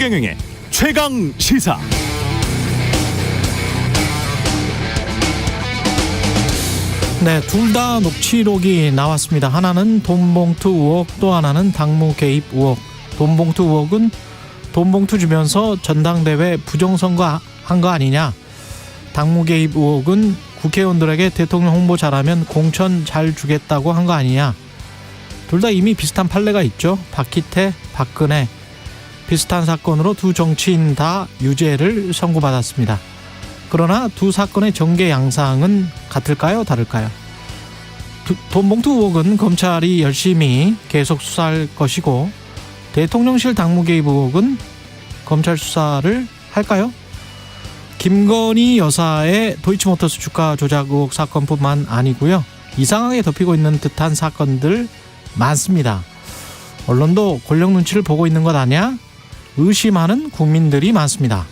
최경영의 최강 시사. 네, 둘 다 녹취록이 나왔습니다. 하나는 돈봉투 의혹, 또 하나는 당무 개입 의혹. 돈봉투 의혹은 돈봉투 주면서 전당대회 부정선거 한 거 아니냐. 당무 개입 의혹은 국회의원들에게 대통령 홍보 잘하면 공천 잘 주겠다고 한 거 아니냐. 둘 다 이미 비슷한 판례가 있죠. 박희태, 박근혜. 비슷한 사건으로 두 정치인 다 유죄를 선고받았습니다. 그러나 두 사건의 전개 양상은 같을까요? 다를까요? 돈봉투 의혹은 검찰이 열심히 계속 수사할 것이고, 대통령실 당무 개입 의혹은 검찰 수사를 할까요? 김건희 여사의 도이치모터스 주가 조작 의혹 사건뿐만 아니고요. 이상하게 덮이고 있는 듯한 사건들 많습니다. 언론도 권력 눈치를 보고 있는 것 아니야? 의심하는 국민들이 많습니다.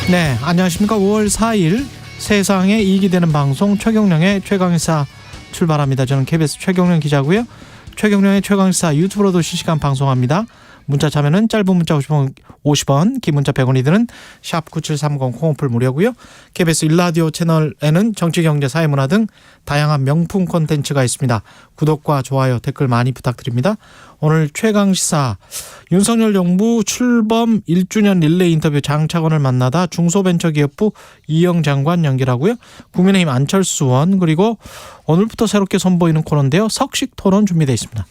네, 안녕하십니까. 5월 4일 세상에 이익이 되는 방송 최경령의 최강시사 출발합니다. 저는 KBS 최경령 기자고요. 최경령의 최강시사 유튜브로도 실시간 방송합니다. 문자 참여는 짧은 문자 50원, 긴 문자 100원이 드는 샵9730 콩오플 무료고요. KBS 일라디오 채널에는 정치, 경제, 사회문화 등 다양한 명품 콘텐츠가 있습니다. 구독과 좋아요, 댓글 많이 부탁드립니다. 오늘 최강시사, 윤석열 정부 출범 1주년 릴레이 인터뷰 장차관을 만나다 중소벤처기업부 이영 장관 연결하고요. 국민의힘 안철수 의원, 그리고 오늘부터 새롭게 선보이는 코너인데요. 석식 토론 준비되어 있습니다.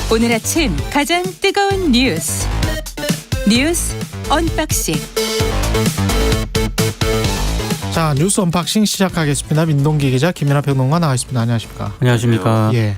오늘 아침 가장 뜨거운 뉴스 언박싱. 자, 뉴스 언박싱 시작하겠습니다. 민동기 기자, 김연아 평론가 나와 있습니다. 안녕하십니까? 안녕하십니까? 예.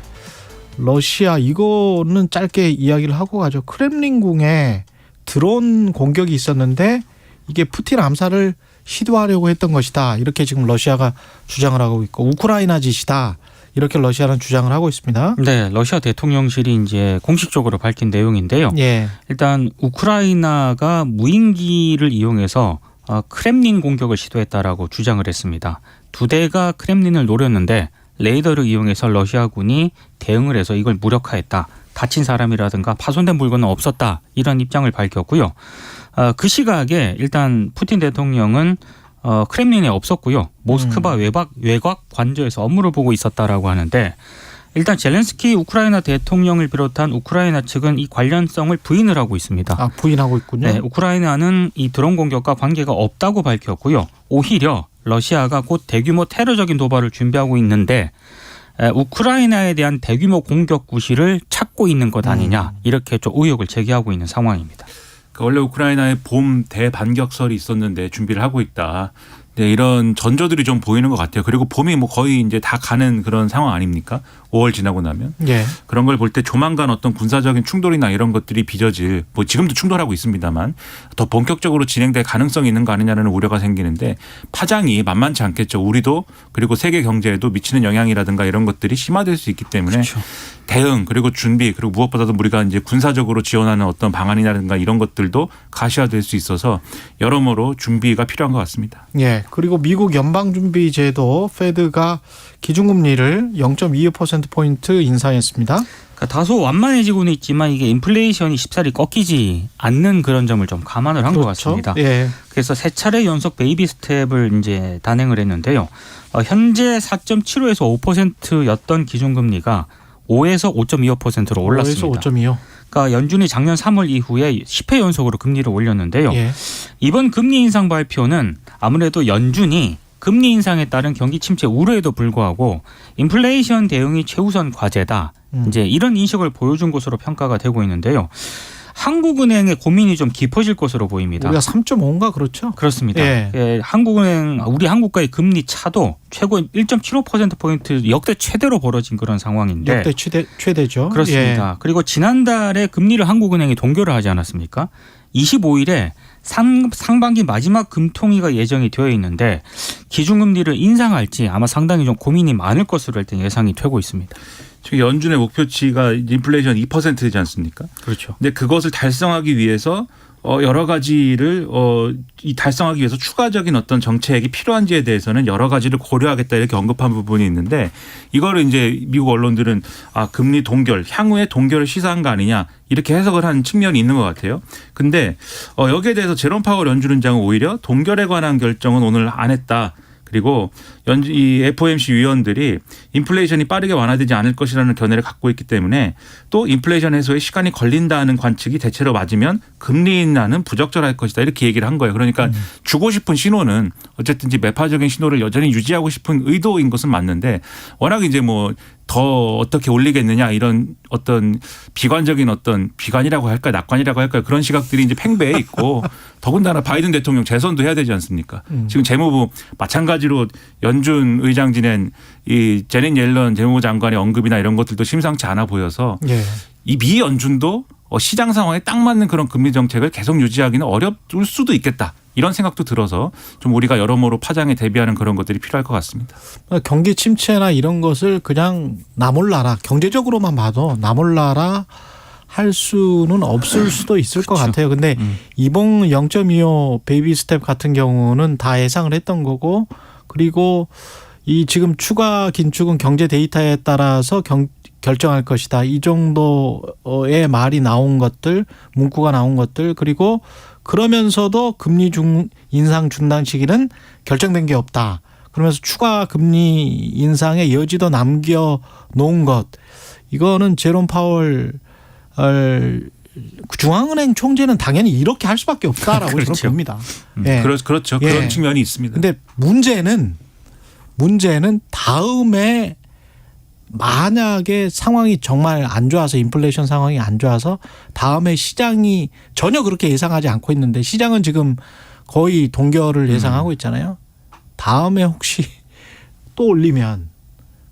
러시아, 이거는 짧게 이야기를 하고 가죠. 크렘린궁에 드론 공격이 있었는데 이게 푸틴 암살을 시도하려고 했던 것이다. 이렇게 지금 러시아가 주장을 하고 있고, 우크라이나 짓이다. 이렇게 러시아는 주장을 하고 있습니다. 네, 러시아 대통령실이 이제 공식적으로 밝힌 내용인데요. 예. 일단 우크라이나가 무인기를 이용해서 크렘린 공격을 시도했다라고 주장을 했습니다. 두 대가 크렘린을 노렸는데 레이더를 이용해서 러시아군이 대응을 해서 이걸 무력화했다. 다친 사람이라든가 파손된 물건은 없었다. 이런 입장을 밝혔고요. 그 시각에 일단 푸틴 대통령은 크렘린에 없었고요. 모스크바 외곽 관저에서 업무를 보고 있었다라고 하는데, 일단 젤렌스키 우크라이나 대통령을 비롯한 우크라이나 측은 이 관련성을 부인을 하고 있습니다. 아, 부인하고 있군요. 네, 우크라이나는 이 드론 공격과 관계가 없다고 밝혔고요. 오히려 러시아가 곧 대규모 테러적인 도발을 준비하고 있는데 우크라이나에 대한 대규모 공격 구실을 찾고 있는 것 아니냐, 이렇게 좀 의혹을 제기하고 있는 상황입니다. 원래 우크라이나에 봄 대반격설이 있었는데 준비를 하고 있다. 네, 이런 전조들이 좀 보이는 것 같아요. 그리고 봄이 뭐 거의 이제 다 가는 그런 상황 아닙니까? 5월 지나고 나면. 예. 그런 걸 볼 때 조만간 어떤 군사적인 충돌이나 이런 것들이 빚어질, 뭐 지금도 충돌하고 있습니다만 더 본격적으로 진행될 가능성이 있는 거 아니냐는 우려가 생기는데, 파장이 만만치 않겠죠. 우리도 그리고 세계 경제에도 미치는 영향이라든가 이런 것들이 심화될 수 있기 때문에 그렇죠. 대응, 그리고 준비, 그리고 무엇보다도 우리가 이제 군사적으로 지원하는 어떤 방안이라든가 이런 것들도 가시화될 수 있어서 여러모로 준비가 필요한 것 같습니다. 예. 그리고 미국 연방준비제도 페드가 기준금리를 0.25%포인트 인상했습니다. 그러니까 다소 완만해지고는 있지만 이게 인플레이션이 쉽사리 꺾이지 않는 그런 점을 좀 감안을 한 것 같습니다. 예. 그래서 세 차례 연속 베이비 스텝을 이제 단행을 했는데요. 현재 4.75에서 5%였던 기준금리가 5에서 5.25%로 올랐습니다. 5에서 5.25. 그러니까 연준이 작년 3월 이후에 10회 연속으로 금리를 올렸는데요. 예. 이번 금리 인상 발표는 아무래도 연준이 금리 인상에 따른 경기 침체 우려에도 불구하고 인플레이션 대응이 최우선 과제다. 이제 이런 인식을 보여준 것으로 평가가 되고 있는데요. 한국은행의 고민이 좀 깊어질 것으로 보입니다. 우리가 3.5인가 그렇죠? 그렇습니다. 예. 한국은행, 우리 한국과의 금리 차도 최고 1.75%포인트 역대 최대로 벌어진 그런 상황인데. 역대 최대죠. 그렇습니다. 예. 그리고 지난달에 금리를 한국은행이 동결을 하지 않았습니까? 25일에 상반기 마지막 금통위가 예정이 되어 있는데 기준금리를 인상할지 아마 상당히 좀 고민이 많을 것으로 일단 예상이 되고 있습니다. 지금 연준의 목표치가 인플레이션 2%지 않습니까? 그렇죠. 근데 그것을 달성하기 위해서 여러 가지를 이 달성하기 위해서 추가적인 어떤 정책이 필요한지에 대해서는 여러 가지를 고려하겠다 이렇게 언급한 부분이 있는데 이거를 이제 미국 언론들은 금리 동결, 향후의 동결을 시사한 거 아니냐 이렇게 해석을 한 측면이 있는 것 같아요. 근데 여기에 대해서 제롬 파월 연준의장은 오히려 동결에 관한 결정은 오늘 안 했다. 그리고 이 FOMC 위원들이 인플레이션이 빠르게 완화되지 않을 것이라는 견해를 갖고 있기 때문에 또 인플레이션 해소에 시간이 걸린다는 관측이 대체로 맞으면 금리 인하는 부적절할 것이다 이렇게 얘기를 한 거예요. 그러니까 주고 싶은 신호는 어쨌든 매파적인 신호를 여전히 유지하고 싶은 의도인 것은 맞는데 워낙 이제 뭐 더 어떻게 올리겠느냐 이런 어떤 비관적인 어떤 비관이라고 할까 낙관이라고 할까 그런 시각들이 이제 팽배해 있고 더군다나 바이든 대통령 재선도 해야 되지 않습니까? 지금 재무부 마찬가지로 연준 의장 지낸 이 제닛 옐런 재무부 장관의 언급이나 이런 것들도 심상치 않아 보여서 예. 이 미 연준도 시장 상황에 딱 맞는 그런 금리 정책을 계속 유지하기는 어려울 수도 있겠다. 이런 생각도 들어서 좀 우리가 여러모로 파장에 대비하는 그런 것들이 필요할 것 같습니다. 경기 침체나 이런 것을 그냥 나 몰라라 경제적으로만 봐도 나 몰라라 할 수는 없을 수도 있을 것 같아요. 근데 이번 0.25 베이비 스텝 같은 경우는 다 예상을 했던 거고 그리고 이 지금 추가 긴축은 경제 데이터에 따라서 결정할 것이다. 이 정도의 말이 나온 것들, 문구가 나온 것들 그리고 그러면서도 금리 인상 중단 시기는 결정된 게 없다. 그러면서 추가 금리 인상의 여지도 남겨놓은 것. 이거는 제롬 파월 중앙은행 총재는 당연히 이렇게 할 수밖에 없다라고 그렇죠. 저는 봅니다. 예. 그렇죠. 예. 그런 측면이 있습니다. 근데 문제는 다음에 만약에 상황이 정말 안 좋아서 인플레이션 상황이 안 좋아서 다음에 시장이 전혀 그렇게 예상하지 않고 있는데 시장은 지금 거의 동결을 예상하고 있잖아요. 다음에 혹시 또 올리면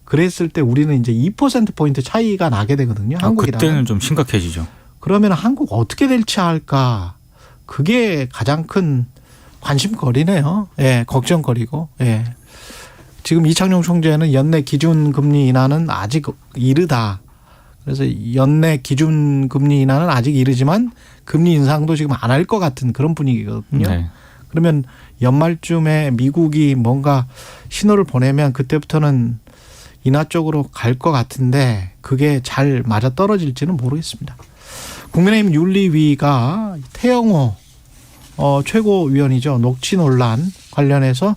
그랬을 때 우리는 이제 2%포인트 차이가 나게 되거든요. 한국이랑. 그때는 좀 심각해지죠. 그러면 한국 어떻게 될지 할까. 그게 가장 큰 관심거리네요. 예, 걱정거리고. 예. 지금 이창용 총재는 연내 기준금리 인하는 아직 이르다. 그래서 연내 기준금리 인하는 아직 이르지만 금리 인상도 지금 안 할 것 같은 그런 분위기거든요. 네. 그러면 연말쯤에 미국이 뭔가 신호를 보내면 그때부터는 인하 쪽으로 갈 것 같은데 그게 잘 맞아 떨어질지는 모르겠습니다. 국민의힘 윤리위가 태영호 최고위원이죠. 녹취 논란 관련해서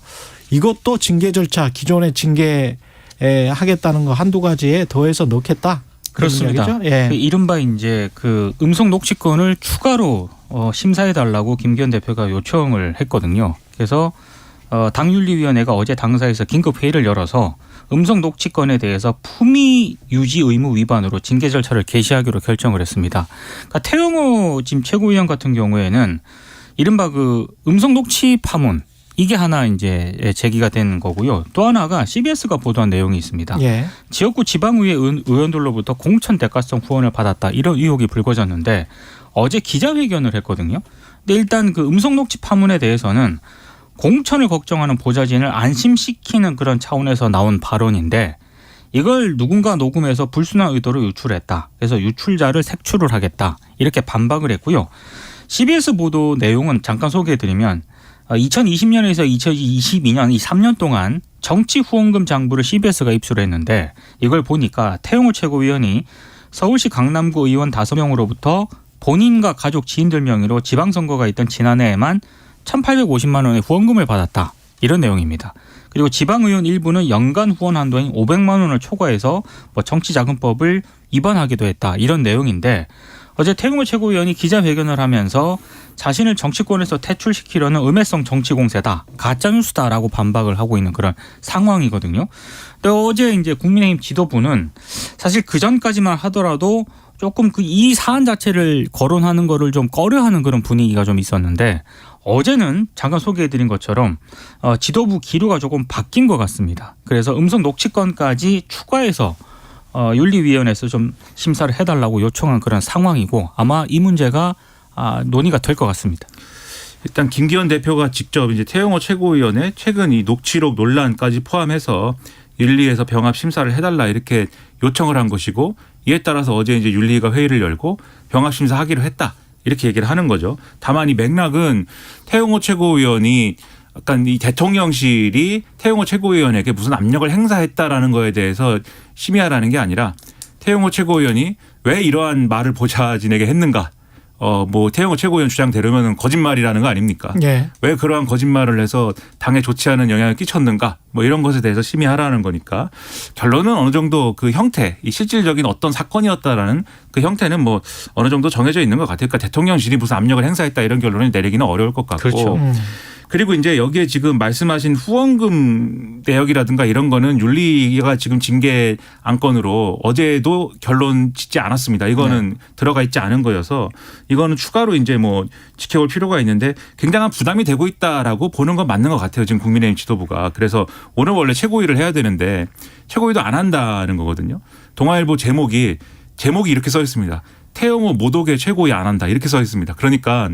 이것도 징계 절차 기존에 징계하겠다는 거 한두 가지에 더해서 넣겠다. 그렇습니다. 예. 그 이른바 이제 그 음성 녹취권을 추가로 심사해 달라고 김기현 대표가 요청을 했거든요. 그래서 당윤리위원회가 어제 당사에서 긴급 회의를 열어서 음성 녹취권에 대해서 품위 유지 의무 위반으로 징계 절차를 개시하기로 결정을 했습니다. 그러니까 태영호 지금 최고위원 같은 경우에는 이른바 그 음성 녹취 파문 이게 하나 이제 제기가 된 거고요. 또 하나가 CBS가 보도한 내용이 있습니다. 예. 지역구 지방의회 의원들로부터 공천 대가성 후원을 받았다 이런 의혹이 불거졌는데 어제 기자회견을 했거든요. 근데 일단 그 음성 녹취 파문에 대해서는 공천을 걱정하는 보좌진을 안심시키는 그런 차원에서 나온 발언인데 이걸 누군가 녹음해서 불순한 의도로 유출했다. 그래서 유출자를 색출을 하겠다. 이렇게 반박을 했고요. CBS 보도 내용은 잠깐 소개해드리면 2020년에서 2022년 이 3년 동안 정치 후원금 장부를 CBS가 입수를 했는데 이걸 보니까 태영호 최고위원이 서울시 강남구 의원 5명으로부터 본인과 가족 지인들 명의로 지방선거가 있던 지난해에만 1,850만 원의 후원금을 받았다. 이런 내용입니다. 그리고 지방의원 일부는 연간 후원 한도인 500만 원을 초과해서 정치자금법을 위반하기도 했다. 이런 내용인데 어제 태영호 최고위원이 기자회견을 하면서 자신을 정치권에서 퇴출시키려는 음해성 정치 공세다, 가짜뉴스다라고 반박을 하고 있는 그런 상황이거든요. 근데 어제 이제 국민의힘 지도부는 사실 그 전까지만 하더라도 조금 이 사안 자체를 거론하는 거를 좀 꺼려하는 그런 분위기가 좀 있었는데 어제는 잠깐 소개해드린 것처럼 지도부 기류가 조금 바뀐 것 같습니다. 그래서 음성 녹취권까지 추가해서 윤리위원회에서 좀 심사를 해달라고 요청한 그런 상황이고 아마 이 문제가 논의가 될 것 같습니다. 일단 김기현 대표가 직접 이제 태영호 최고위원회 최근 이 녹취록 논란까지 포함해서 윤리에서 병합 심사를 해달라 이렇게 요청을 한 것이고 이에 따라서 어제 이제 윤리가 회의를 열고 병합 심사하기로 했다. 이렇게 얘기를 하는 거죠. 다만 이 맥락은 태영호 최고위원이 약간 이 대통령실이 태영호 최고위원에게 무슨 압력을 행사했다라는 거에 대해서 심의하라는 게 아니라 태영호 최고위원이 왜 이러한 말을 보좌진에게 했는가. 뭐 태영호 최고위원 주장대로면 거짓말이라는 거 아닙니까? 예. 왜 그러한 거짓말을 해서 당에 좋지 않은 영향을 끼쳤는가? 뭐 이런 것에 대해서 심의하라는 거니까 결론은 어느 정도 그 형태, 이 실질적인 어떤 사건이었다라는 그 형태는 뭐 어느 정도 정해져 있는 것 같아요. 그러니까 대통령실이 무슨 압력을 행사했다 이런 결론을 내리기는 어려울 것 같고. 그렇죠. 그리고 이제 여기에 지금 말씀하신 후원금 내역이라든가 이런 거는 윤리가 지금 징계 안건으로 어제도 결론 짓지 않았습니다. 이거는 들어가 있지 않은 거여서 이거는 추가로 이제 뭐 지켜볼 필요가 있는데 굉장한 부담이 되고 있다라고 보는 건 맞는 것 같아요. 지금 국민의힘 지도부가. 그래서 오늘 원래 최고위를 해야 되는데 최고위도 안 한다는 거거든요. 동아일보 제목이 이렇게 써 있습니다. 태영호 모독의 최고위 안 한다 이렇게 써 있습니다. 그러니까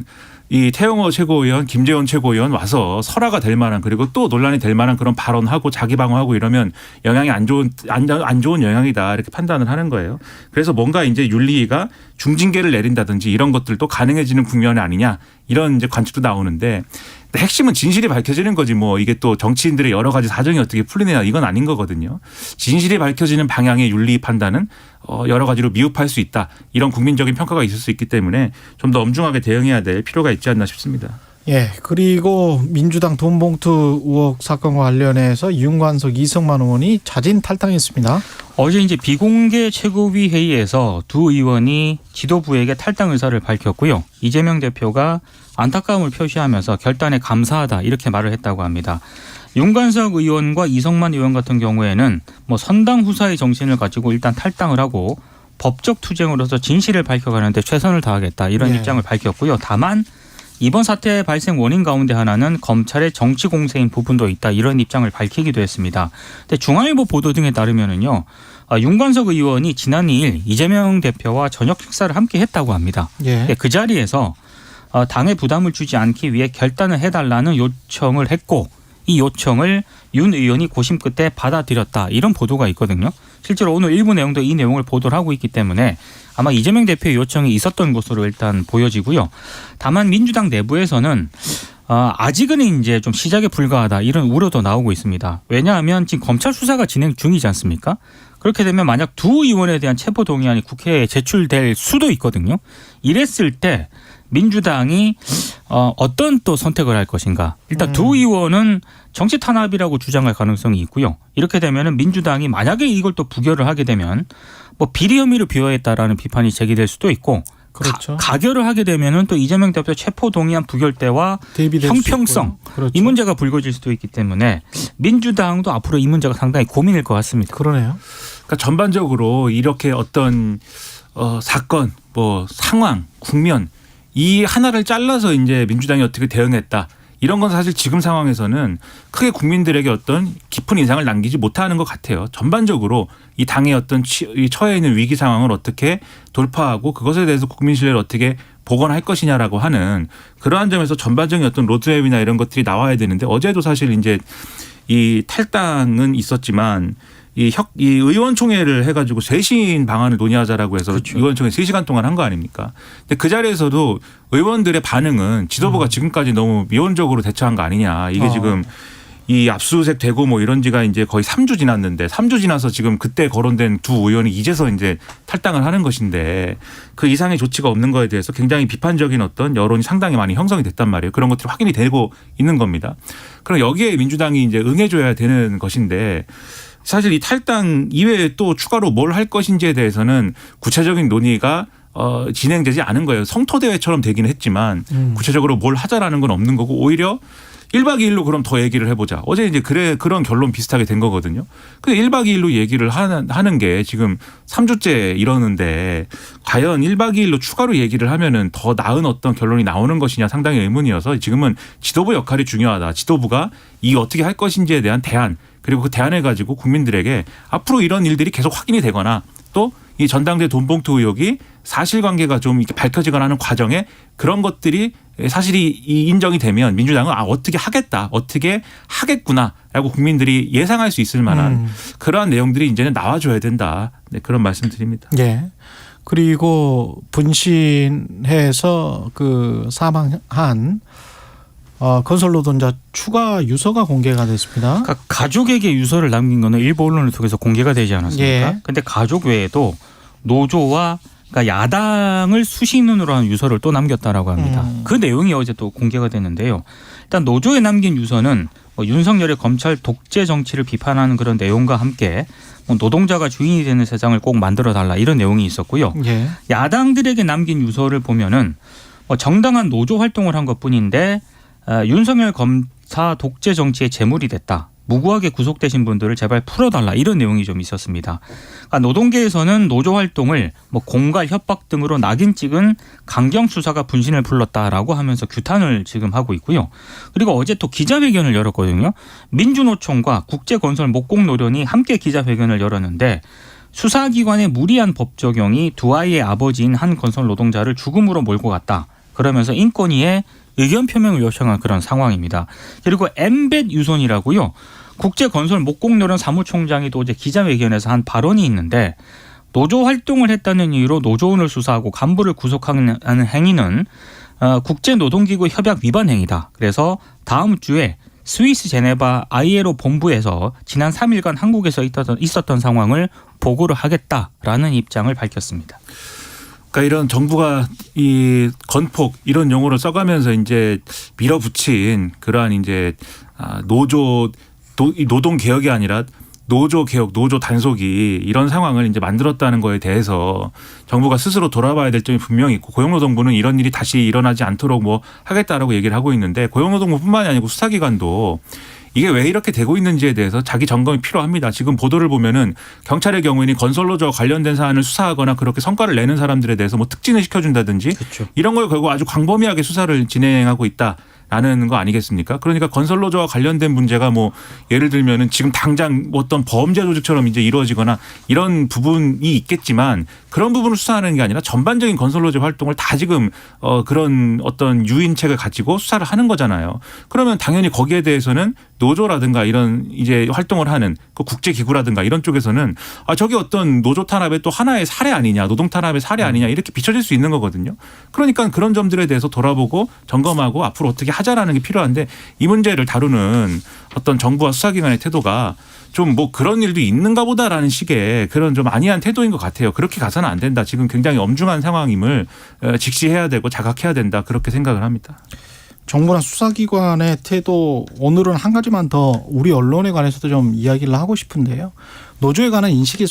이 태영호 최고위원, 김재원 최고위원 와서 설화가 될 만한 그리고 또 논란이 될 만한 그런 발언하고 자기 방어하고 이러면 영향이 안 좋은 영향이다 이렇게 판단을 하는 거예요. 그래서 뭔가 이제 윤리위가 중징계를 내린다든지 이런 것들도 가능해지는 국면 아니냐 이런 이제 관측도 나오는데 핵심은 진실이 밝혀지는 거지 뭐 이게 또 정치인들의 여러 가지 사정이 어떻게 풀리느냐 이건 아닌 거거든요. 진실이 밝혀지는 방향의 윤리 판단은 여러 가지로 미흡할 수 있다. 이런 국민적인 평가가 있을 수 있기 때문에 좀 더 엄중하게 대응해야 될 필요가 있지 않나 싶습니다. 예. 그리고 민주당 돈봉투 의혹 사건과 관련해서 윤관석, 이성만 의원이 자진 탈당했습니다. 어제 이제 비공개 최고위 회의에서 두 의원이 지도부에게 탈당 의사를 밝혔고요. 이재명 대표가 안타까움을 표시하면서 결단에 감사하다 이렇게 말을 했다고 합니다. 윤관석 의원과 이성만 의원 같은 경우에는 뭐 선당 후사의 정신을 가지고 일단 탈당을 하고 법적 투쟁으로서 진실을 밝혀가는데 최선을 다하겠다 이런 입장을 밝혔고요. 다만 이번 사태의 발생 원인 가운데 하나는 검찰의 정치 공세인 부분도 있다 이런 입장을 밝히기도 했습니다. 근데 중앙일보 보도 등에 따르면은요. 윤관석 의원이 지난 2일 이재명 대표와 저녁 식사를 함께 했다고 합니다. 예. 그 자리에서 당에 부담을 주지 않기 위해 결단을 해달라는 요청을 했고 이 요청을 윤 의원이 고심 끝에 받아들였다 이런 보도가 있거든요. 실제로 오늘 일부 내용도 이 내용을 보도를 하고 있기 때문에 아마 이재명 대표의 요청이 있었던 것으로 일단 보여지고요. 다만 민주당 내부에서는 아직은 이제 좀 시작에 불과하다 이런 우려도 나오고 있습니다. 왜냐하면 지금 검찰 수사가 진행 중이지 않습니까? 그렇게 되면 만약 두 의원에 대한 체포동의안이 국회에 제출될 수도 있거든요. 이랬을 때 민주당이 어떤 또 선택을 할 것인가. 일단 두 의원은 정치 탄압이라고 주장할 가능성이 있고요. 이렇게 되면 민주당이 만약에 이걸 또 부결을 하게 되면 뭐 비리 혐의를 비화했다라는 비판이 제기될 수도 있고 그렇죠. 가결을 하게 되면은 또 이재명 대표 체포 동의안 부결 때와 형평성 그렇죠. 이 문제가 불거질 수도 있기 때문에 민주당도 앞으로 이 문제가 상당히 고민일 것 같습니다. 그러네요. 그러니까 전반적으로 이렇게 어떤 사건, 뭐 상황, 국면 이 하나를 잘라서 이제 민주당이 어떻게 대응했다. 이런 건 사실 지금 상황에서는 크게 국민들에게 어떤 깊은 인상을 남기지 못하는 것 같아요. 전반적으로 이 당의 어떤 처해 있는 위기 상황을 어떻게 돌파하고 그것에 대해서 국민 신뢰를 어떻게 복원할 것이냐라고 하는 그러한 점에서 전반적인 어떤 로드맵이나 이런 것들이 나와야 되는데 어제도 사실 이제 이 탈당은 있었지만 이 의원총회를 해가지고 쇄신 방안을 논의하자라고 해서 그렇죠. 의원총회 3시간 동안 한 거 아닙니까? 근데 그 자리에서도 의원들의 반응은 지도부가 지금까지 너무 미온적으로 대처한 거 아니냐. 이게 지금 이 압수수색 되고 뭐 이런 지가 이제 거의 3주 지났는데 3주 지나서 지금 그때 거론된 두 의원이 이제서 이제 탈당을 하는 것인데 그 이상의 조치가 없는 거에 대해서 굉장히 비판적인 어떤 여론이 상당히 많이 형성이 됐단 말이에요. 그런 것들이 확인이 되고 있는 겁니다. 그럼 여기에 민주당이 이제 응해줘야 되는 것인데 사실 이 탈당 이외에 또 추가로 뭘 할 것인지에 대해서는 구체적인 논의가 진행되지 않은 거예요. 성토대회처럼 되기는 했지만 구체적으로 뭘 하자라는 건 없는 거고 오히려 1박 2일로 그럼 더 얘기를 해보자. 어제 이제 그런 결론 비슷하게 된 거거든요. 근데 1박 2일로 얘기를 하는 게 지금 3주째 이러는데 과연 1박 2일로 추가로 얘기를 하면은 더 나은 어떤 결론이 나오는 것이냐 상당히 의문이어서 지금은 지도부 역할이 중요하다. 지도부가 이 어떻게 할 것인지에 대한 대안 그리고 그 대안을 가지고 국민들에게 앞으로 이런 일들이 계속 확인이 되거나 또 이 전당대 돈봉투 의혹이 사실관계가 좀 이렇게 밝혀지거나 하는 과정에 그런 것들이 사실이 인정이 되면 민주당은 어떻게 하겠다, 어떻게 하겠구나라고 국민들이 예상할 수 있을 만한 그러한 내용들이 이제는 나와줘야 된다. 네, 그런 말씀드립니다. 예. 그리고 분신해서 그 사망한 건설 노동자 추가 유서가 공개가 됐습니다. 그러니까 가족에게 유서를 남긴 거는 일부 언론을 통해서 공개가 되지 않았습니까? 그런데 가족 외에도 노조와 그러니까 야당을 수신으로 한 유서를 또 남겼다라고 합니다. 그 내용이 어제 또 공개가 됐는데요. 일단 노조에 남긴 유서는 윤석열의 검찰 독재 정치를 비판하는 그런 내용과 함께 노동자가 주인이 되는 세상을 꼭 만들어달라 이런 내용이 있었고요. 예. 야당들에게 남긴 유서를 보면은 정당한 노조 활동을 한 것뿐인데 윤석열 검사 독재 정치의 제물이 됐다. 무고하게 구속되신 분들을 제발 풀어달라 이런 내용이 좀 있었습니다. 그러니까 노동계에서는 노조 활동을 공갈 협박 등으로 낙인 찍은 강경 수사가 분신을 불렀다라고 하면서 규탄을 지금 하고 있고요. 그리고 어제 또 기자회견을 열었거든요. 민주노총과 국제건설 목공노련이 함께 기자회견을 열었는데 수사기관의 무리한 법 적용이 두 아이의 아버지인 한 건설 노동자를 죽음으로 몰고 갔다. 그러면서 인권위에 의견 표명을 요청한 그런 상황입니다. 그리고 엠벳 유손이라고요. 국제건설 목공노련 사무총장이 또 어제 기자회견에서 한 발언이 있는데 노조 활동을 했다는 이유로 노조원을 수사하고 간부를 구속하는 행위는 국제노동기구 협약 위반 행위다. 그래서 다음 주에 스위스 제네바 ILO 본부에서 지난 3일간 한국에서 있었던 상황을 보고를 하겠다라는 입장을 밝혔습니다. 그러니까 이런 정부가 이 건폭 이런 용어를 써가면서 이제 밀어붙인 그러한 이제 노동 개혁이 아니라 노조 개혁, 노조 단속이 이런 상황을 이제 만들었다는 거에 대해서 정부가 스스로 돌아봐야 될 점이 분명히 있고 고용노동부는 이런 일이 다시 일어나지 않도록 하겠다라고 얘기를 하고 있는데 고용노동부뿐만이 아니고 수사기관도 이게 왜 이렇게 되고 있는지에 대해서 자기 점검이 필요합니다. 지금 보도를 보면은 경찰의 경우에는 건설노조와 관련된 사안을 수사하거나 그렇게 성과를 내는 사람들에 대해서 특진을 시켜준다든지 그렇죠. 이런 걸 결국 아주 광범위하게 수사를 진행하고 있다. 라는 거 아니겠습니까? 그러니까 건설노조와 관련된 문제가 예를 들면은 지금 당장 어떤 범죄 조직처럼 이제 이루어지거나 이런 부분이 있겠지만 그런 부분을 수사하는 게 아니라 전반적인 건설노조 활동을 다 지금 그런 어떤 유인책을 가지고 수사를 하는 거잖아요. 그러면 당연히 거기에 대해서는 노조라든가 이런 이제 활동을 하는 그 국제기구라든가 이런 쪽에서는 저게 어떤 노조 탄압의 또 하나의 사례 아니냐, 노동 탄압의 사례 아니냐 이렇게 비춰질 수 있는 거거든요. 그러니까 그런 점들에 대해서 돌아보고 점검하고 앞으로 어떻게 하자라는 게 필요한데 이 문제를 다루는 어떤 정부와 수사기관의 태도가 좀 그런 일도 있는가 보다라는 식의 그런 좀 안이한 태도인 것 같아요. 그렇게 가서는 안 된다. 지금 굉장히 엄중한 상황임을 직시해야 되고 자각해야 된다. 그렇게 생각을 합니다. 정부나 수사기관의 태도 오늘은 한 가지만 더 우리 언론에 관해서도 좀 이야기를 하고 싶은데요. 노조에 관한 인식이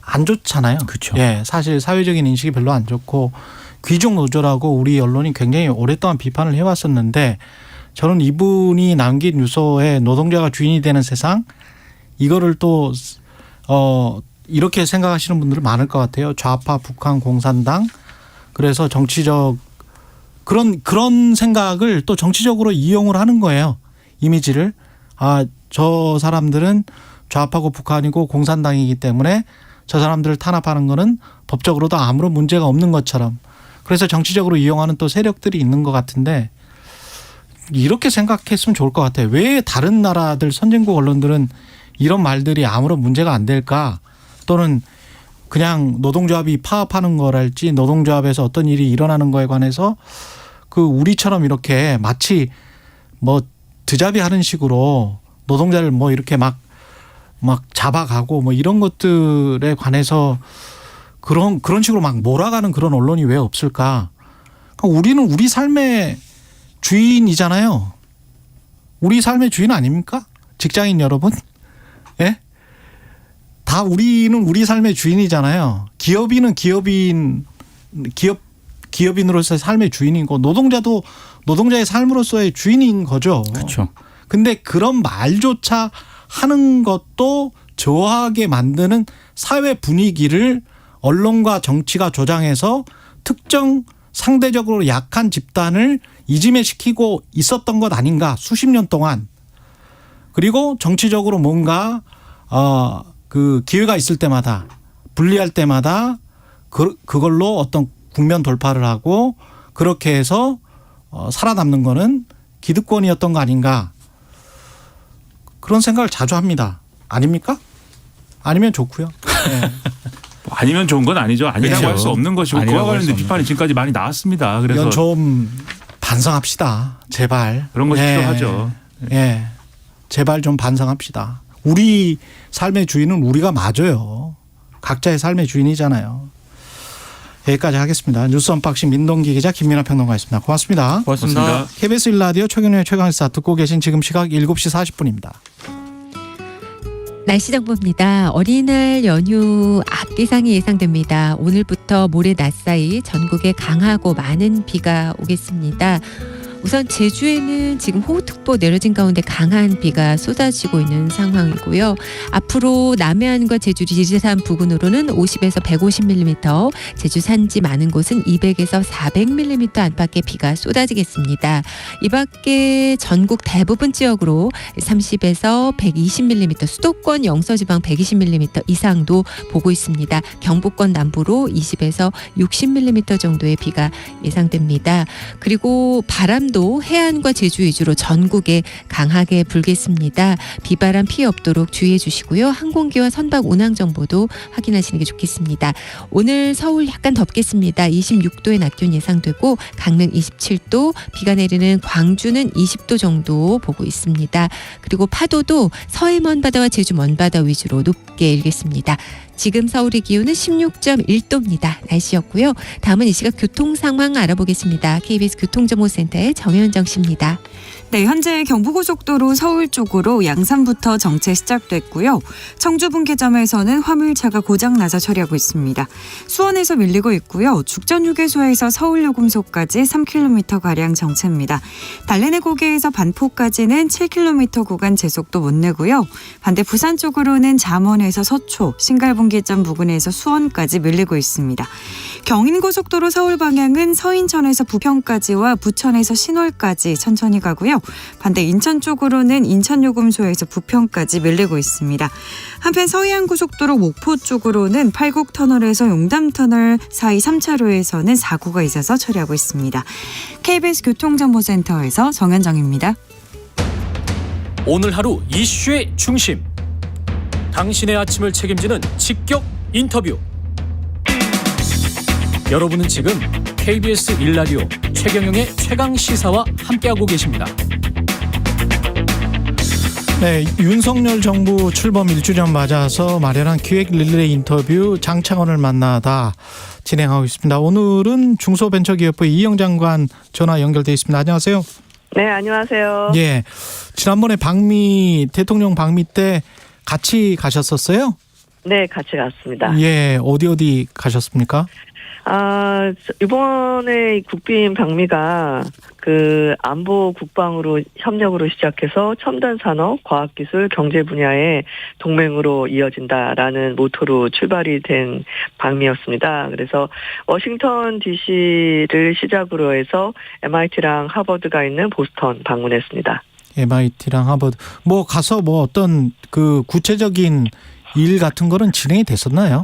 안 좋잖아요. 그렇죠. 예, 사실 사회적인 인식이 별로 안 좋고 귀족 노조라고 우리 언론이 굉장히 오랫동안 비판을 해왔었는데 저는 이분이 남긴 유서에 노동자가 주인이 되는 세상 이거를 또 이렇게 생각하시는 분들은 많을 것 같아요. 좌파 북한 공산당 그래서 정치적 그런 생각을 또 정치적으로 이용을 하는 거예요. 이미지를 저 사람들은 좌파고 북한이고 공산당이기 때문에 저 사람들을 탄압하는 거는 법적으로도 아무런 문제가 없는 것처럼 그래서 정치적으로 이용하는 또 세력들이 있는 것 같은데 이렇게 생각했으면 좋을 것 같아요. 왜 다른 나라들 선진국 언론들은 이런 말들이 아무런 문제가 안 될까? 또는 그냥 노동조합이 파업하는 거랄지 노동조합에서 어떤 일이 일어나는 거에 관해서 우리처럼 이렇게 마치 드잡이 하는 식으로 노동자를 이렇게 막 잡아가고 이런 것들에 관해서 그런 식으로 막 몰아가는 그런 언론이 왜 없을까? 그러니까 우리는 우리 삶의 주인이잖아요. 우리 삶의 주인 아닙니까? 직장인 여러분? 예? 다 우리는 우리 삶의 주인이잖아요. 기업인은 기업인으로서의 삶의 주인이고 노동자도 노동자의 삶으로서의 주인인 거죠. 그렇죠. 근데 그런 말조차 하는 것도 저하게 만드는 사회 분위기를 언론과 정치가 조장해서 특정 상대적으로 약한 집단을 이지매시키고 있었던 것 아닌가 수십 년 동안. 그리고 정치적으로 뭔가 기회가 있을 때마다 불리할 때마다 그걸로 어떤 국면 돌파를 하고 그렇게 해서 살아남는 거는 기득권이었던 거 아닌가. 그런 생각을 자주 합니다. 아닙니까? 아니면 좋고요. 네. 아니면 좋은 건 아니죠. 아니라고 그렇죠. 할 수 없는 것이고 그와 아니라고 할수 관련된 없는 비판이 지금까지 많이 나왔습니다. 그래서 이건 좀 반성합시다. 제발. 그런 것이 필요하죠. 예. 제발 좀 반성합시다. 우리 삶의 주인은 우리가 맞아요. 각자의 삶의 주인이잖아요. 여기까지 하겠습니다. 뉴스 언박싱 민동기 기자 김민하 평론가였습니다. 고맙습니다. 고맙습니다. KBS 1라디오 최경영의 최강시사 듣고 계신 지금 시각 7시 40분입니다. 날씨 정보입니다. 어린이날 연휴 앞비상이 예상됩니다. 오늘부터 모레 낮 사이 전국에 강하고 많은 비가 오겠습니다. 우선 제주에는 지금 호우특보 내려진 가운데 강한 비가 쏟아지고 있는 상황이고요. 앞으로 남해안과 제주 지리산 부근으로는 50에서 150mm, 제주 산지 많은 곳은 200에서 400mm 안팎의 비가 쏟아지겠습니다. 이 밖에 전국 대부분 지역으로 30에서 120mm, 수도권 영서지방 120mm 이상도 보고 있습니다. 경북권 남부로 20에서 60mm 정도의 비가 예상됩니다. 그리고 바람도 해안과 제주 위주로 전국에 강하게 불겠습니다. 비바람 피해 없도록 주의해 주시고요. 항공기와 선박 운항 정보도 확인하시는 게 좋겠습니다. 오늘 서울 약간 덥겠습니다. 26도의 낮 기온 예상되고 강릉 27도, 비가 내리는 광주는 20도 정도 보고 있습니다. 그리고 파도도 서해 먼바다와 제주 먼바다 위주로 높게 일겠습니다. 지금 서울의 기온은 16.1도입니다. 날씨였고요. 다음은 이 시각 교통 상황 알아보겠습니다. KBS 교통정보센터의 정현정 씨입니다. 네, 현재 경부고속도로 서울 쪽으로 양산부터 정체 시작됐고요. 청주 분기점에서는 화물차가 고장나서 처리하고 있습니다. 수원에서 밀리고 있고요. 죽전휴게소에서 서울요금소까지 3km가량 정체입니다. 달래내 고개에서 반포까지는 7km 구간 제속도 못 내고요. 반대 부산 쪽으로는 잠원에서 서초, 신갈분기점 부근에서 수원까지 밀리고 있습니다. 경인고속도로 서울 방향은 서인천에서 부평까지와 부천에서 신월까지 천천히 가고요. 반대 인천 쪽으로는 인천요금소에서 부평까지 밀리고 있습니다. 한편 서해안고속도로 목포 쪽으로는 팔곡터널에서 용담터널 사이 3차로에서는 사고가 있어서 처리하고 있습니다. KBS 교통정보센터에서 정현정입니다. 오늘 하루 이슈의 중심. 당신의 아침을 책임지는 직격 인터뷰. 여러분은 지금 KBS 1라디오 최경영의 최강시사와 함께하고 계십니다. 네, 윤석열 정부 출범 1주년 맞아서 마련한 기획 릴레이 인터뷰 장창원을 만나다 진행하고 있습니다. 오늘은 중소벤처기업부 이영 장관 전화 연결돼 있습니다. 안녕하세요. 네, 안녕하세요. 예, 지난번에 대통령 방미 때 같이 가셨었어요? 네, 같이 갔습니다. 예, 어디 가셨습니까? 이번에 국빈 방미가 안보 국방으로 협력으로 시작해서 첨단 산업, 과학기술, 경제 분야의 동맹으로 이어진다라는 모토로 출발이 된 방미였습니다. 그래서 워싱턴 DC를 시작으로 해서 MIT랑 하버드가 있는 보스턴 방문했습니다. MIT랑 하버드. 가서 어떤 구체적인 일 같은 거는 진행이 됐었나요?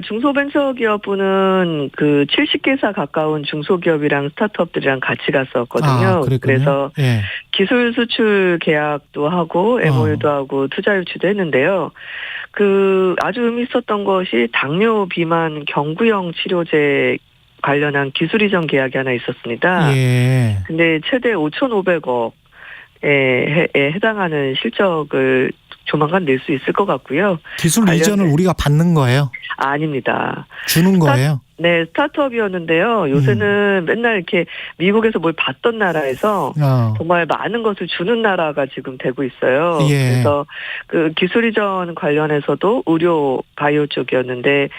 중소벤처기업부는 70개사 가까운 중소기업이랑 스타트업들이랑 같이 갔었거든요. 그래서 예. 기술 수출 계약도 하고 MOU도 하고 투자 유치도 했는데요. 아주 의미 있었던 것이 당뇨 비만 경구용 치료제 관련한 기술 이전 계약이 하나 있었습니다. 예. 근데 최대 5,500억에 해당하는 실적을 조만간 낼 수 있을 것 같고요. 기술 이전을 우리가 받는 거예요? 아닙니다. 주는 거예요? 네, 스타트업이었는데요. 요새는 맨날 이렇게 미국에서 뭘 받던 나라에서 정말 많은 것을 주는 나라가 지금 되고 있어요. 예. 그래서 기술 이전 관련해서도 의료 바이오 쪽이었는데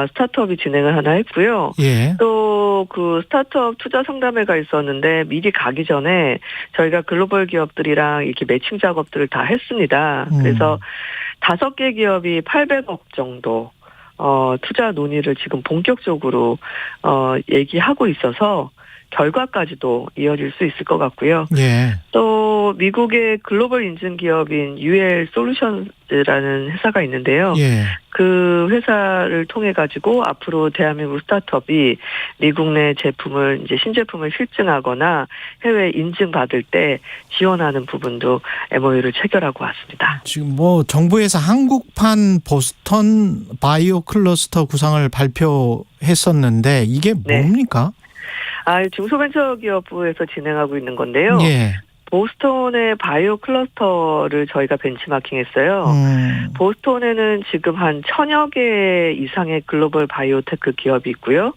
스타트업이 진행을 하나 했고요. 예. 또 스타트업 투자 상담회가 있었는데 미리 가기 전에 저희가 글로벌 기업들이랑 이렇게 매칭 작업들을 다 했습니다. 그래서 5개 기업이 800억 정도 투자 논의를 지금 본격적으로 얘기하고 있어서 결과까지도 이어질 수 있을 것 같고요. 예. 또 미국의 글로벌 인증 기업인 UL 솔루션즈라는 회사가 있는데요. 예. 그 회사를 통해 가지고 앞으로 대한민국 스타트업이 미국 내 제품을 이제 신제품을 실증하거나 해외 인증 받을 때 지원하는 부분도 MOU를 체결하고 왔습니다. 지금 뭐 정부에서 한국판 보스턴 바이오 클러스터 구상을 발표했었는데 이게 네. 뭡니까? 중소벤처기업부에서 진행하고 있는 건데요. 예. 보스턴의 바이오 클러스터를 저희가 벤치마킹했어요. 보스턴에는 지금 한 1000여 개 이상의 글로벌 바이오테크 기업이 있고요.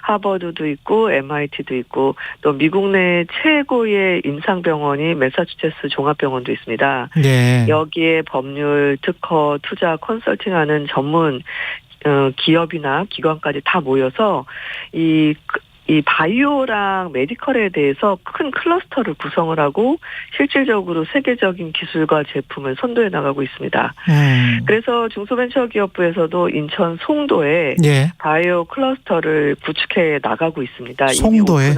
하버드도 있고 MIT도 있고 또 미국 내 최고의 임상병원이 매사추세츠 종합병원도 있습니다. 네. 여기에 법률, 특허, 투자, 컨설팅하는 전문 기업이나 기관까지 다 모여서 이 바이오랑 메디컬에 대해서 큰 클러스터를 구성을 하고 실질적으로 세계적인 기술과 제품을 선도해 나가고 있습니다. 그래서 중소벤처기업부에서도 인천 송도에 예. 바이오 클러스터를 구축해 나가고 있습니다. 송도에?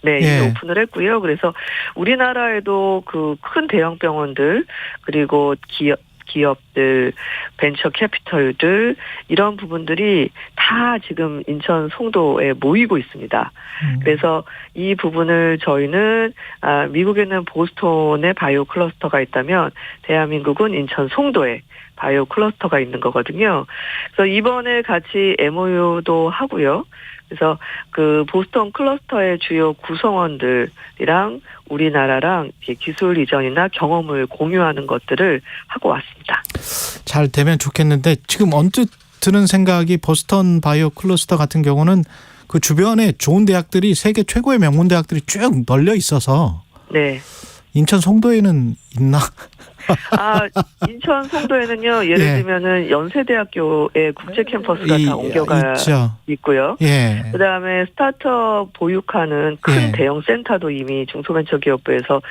이미 오픈을 했고요. 그래서 우리나라에도 그 큰 대형 병원들 그리고 기업들, 벤처 캐피털들 이런 부분들이 다 지금 인천 송도에 모이고 있습니다. 그래서 이 부분을 저희는 미국에는 보스턴에 바이오 클러스터가 있다면 대한민국은 인천 송도에 바이오 클러스터가 있는 거거든요. 그래서 이번에 같이 MOU도 하고요. 그래서 그 보스턴 클러스터의 주요 구성원들이랑 우리나라랑 기술 이전이나 경험을 공유하는 것들을 하고 왔습니다. 잘 되면 좋겠는데 지금 언뜻 드는 생각이 보스턴 바이오 클러스터 같은 경우는 그 주변에 좋은 대학들이 세계 최고의 명문 대학들이 쭉 널려 있어서 네. 인천 송도에는 있나? 인천 송도에는요, 예를 들면은 연세대학교의 국제 캠퍼스가 다 옮겨가 있고요. 예. 그 다음에 스타트업 보육하는 큰 대형 센터도 이미 중소벤처기업부에서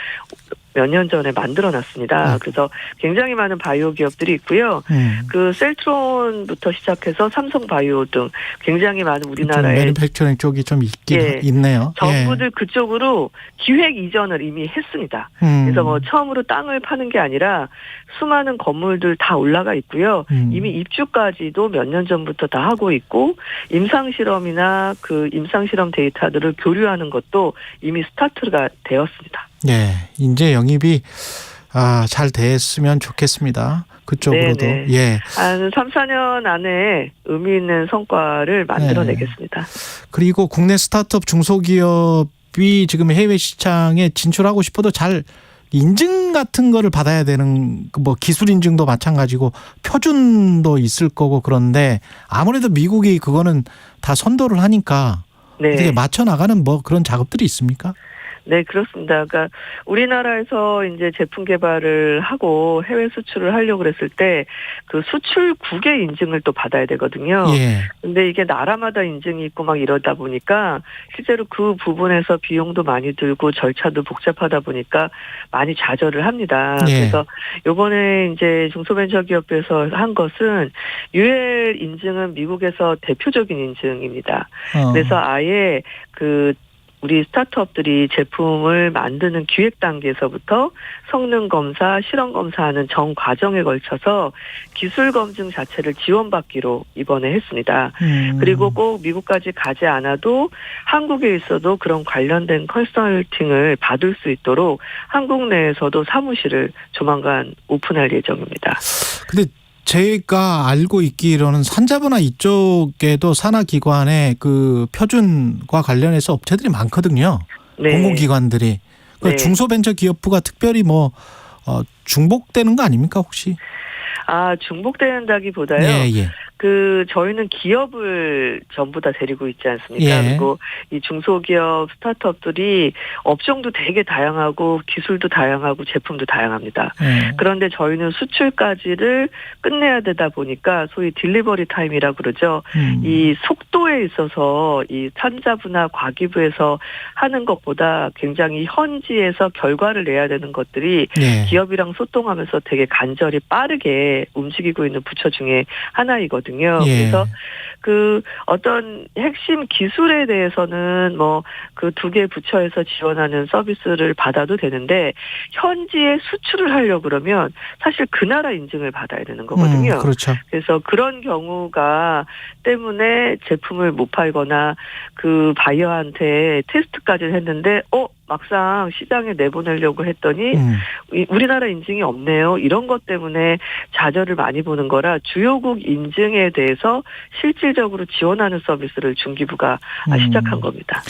몇 년 전에 만들어놨습니다. 그래서 굉장히 많은 바이오 기업들이 있고요. 그 셀트론부터 시작해서 삼성바이오 등 굉장히 많은 우리나라의 매니팩처링 쪽이 좀 있긴 있네요. 정부들 그쪽으로 기획 이전을 이미 했습니다. 그래서 뭐 처음으로 땅을 파는 게 아니라 수많은 건물들 다 올라가 있고요. 이미 입주까지도 몇 년 전부터 다 하고 있고 임상실험이나 그 임상실험 데이터들을 교류하는 것도 이미 스타트가 되었습니다. 네, 인재 영입이 잘 됐으면 좋겠습니다. 그쪽으로도. 네네. 예. 한 3, 4년 안에 의미 있는 성과를 만들어내겠습니다. 그리고 국내 스타트업 중소기업이 지금 해외 시장에 진출하고 싶어도 잘 인증 같은 거를 받아야 되는 뭐 기술 인증도 마찬가지고 표준도 있을 거고 그런데 아무래도 미국이 그거는 다 선도를 하니까 어떻게 맞춰 나가는 뭐 그런 작업들이 있습니까? 네, 그렇습니다. 그러니까 우리나라에서 이제 제품 개발을 하고 해외 수출을 하려고 그랬을 때 그 수출국의 인증을 또 받아야 되거든요. 예. 근데 이게 나라마다 인증이 있고 막 이러다 보니까 실제로 그 부분에서 비용도 많이 들고 절차도 복잡하다 보니까 많이 좌절을 합니다. 그래서 요번에 이제 중소벤처기업에서 한 것은 UL 인증은 미국에서 대표적인 인증입니다. 그래서 아예 그 우리 스타트업들이 제품을 만드는 기획 단계에서부터 성능 검사, 실험 검사하는 전 과정에 걸쳐서 기술 검증 자체를 지원받기로 이번에 했습니다. 그리고 꼭 미국까지 가지 않아도 한국에 있어도 그런 관련된 컨설팅을 받을 수 있도록 한국 내에서도 사무실을 조만간 오픈할 예정입니다. 근데 제가 알고 있기로는 산자부나 이쪽에도 산하기관의 그 표준과 관련해서 업체들이 많거든요. 공공기관들이. 중소벤처기업부가 특별히 뭐 중복되는 거 아닙니까 혹시? 중복된다기보다요. 그 저희는 기업을 전부 다 데리고 있지 않습니까? 그리고 이 중소기업 스타트업들이 업종도 되게 다양하고 기술도 다양하고 제품도 다양합니다. 그런데 저희는 수출까지를 끝내야 되다 보니까 소위 딜리버리 타임이라고 그러죠. 이 속도에 있어서 이 산자부나 과기부에서 하는 것보다 굉장히 현지에서 결과를 내야 되는 것들이 기업이랑 소통하면서 되게 간절히 빠르게 움직이고 있는 부처 중에 하나이거든요. 그래서 그 어떤 핵심 기술에 대해서는 뭐 그 두 개 부처에서 지원하는 서비스를 받아도 되는데 현지에 수출을 하려고 그러면 사실 그 나라 인증을 받아야 되는 거거든요. 그렇죠. 그래서 그런 경우가 때문에 제품을 못 팔거나 그 바이어한테 테스트까지 했는데 막상 시장에 내보내려고 했더니 우리나라 인증이 없네요. 이런 것 때문에 좌절을 많이 보는 거라 주요국 인증에 대해서 실질적으로 지원하는 서비스를 중기부가 시작한 겁니다.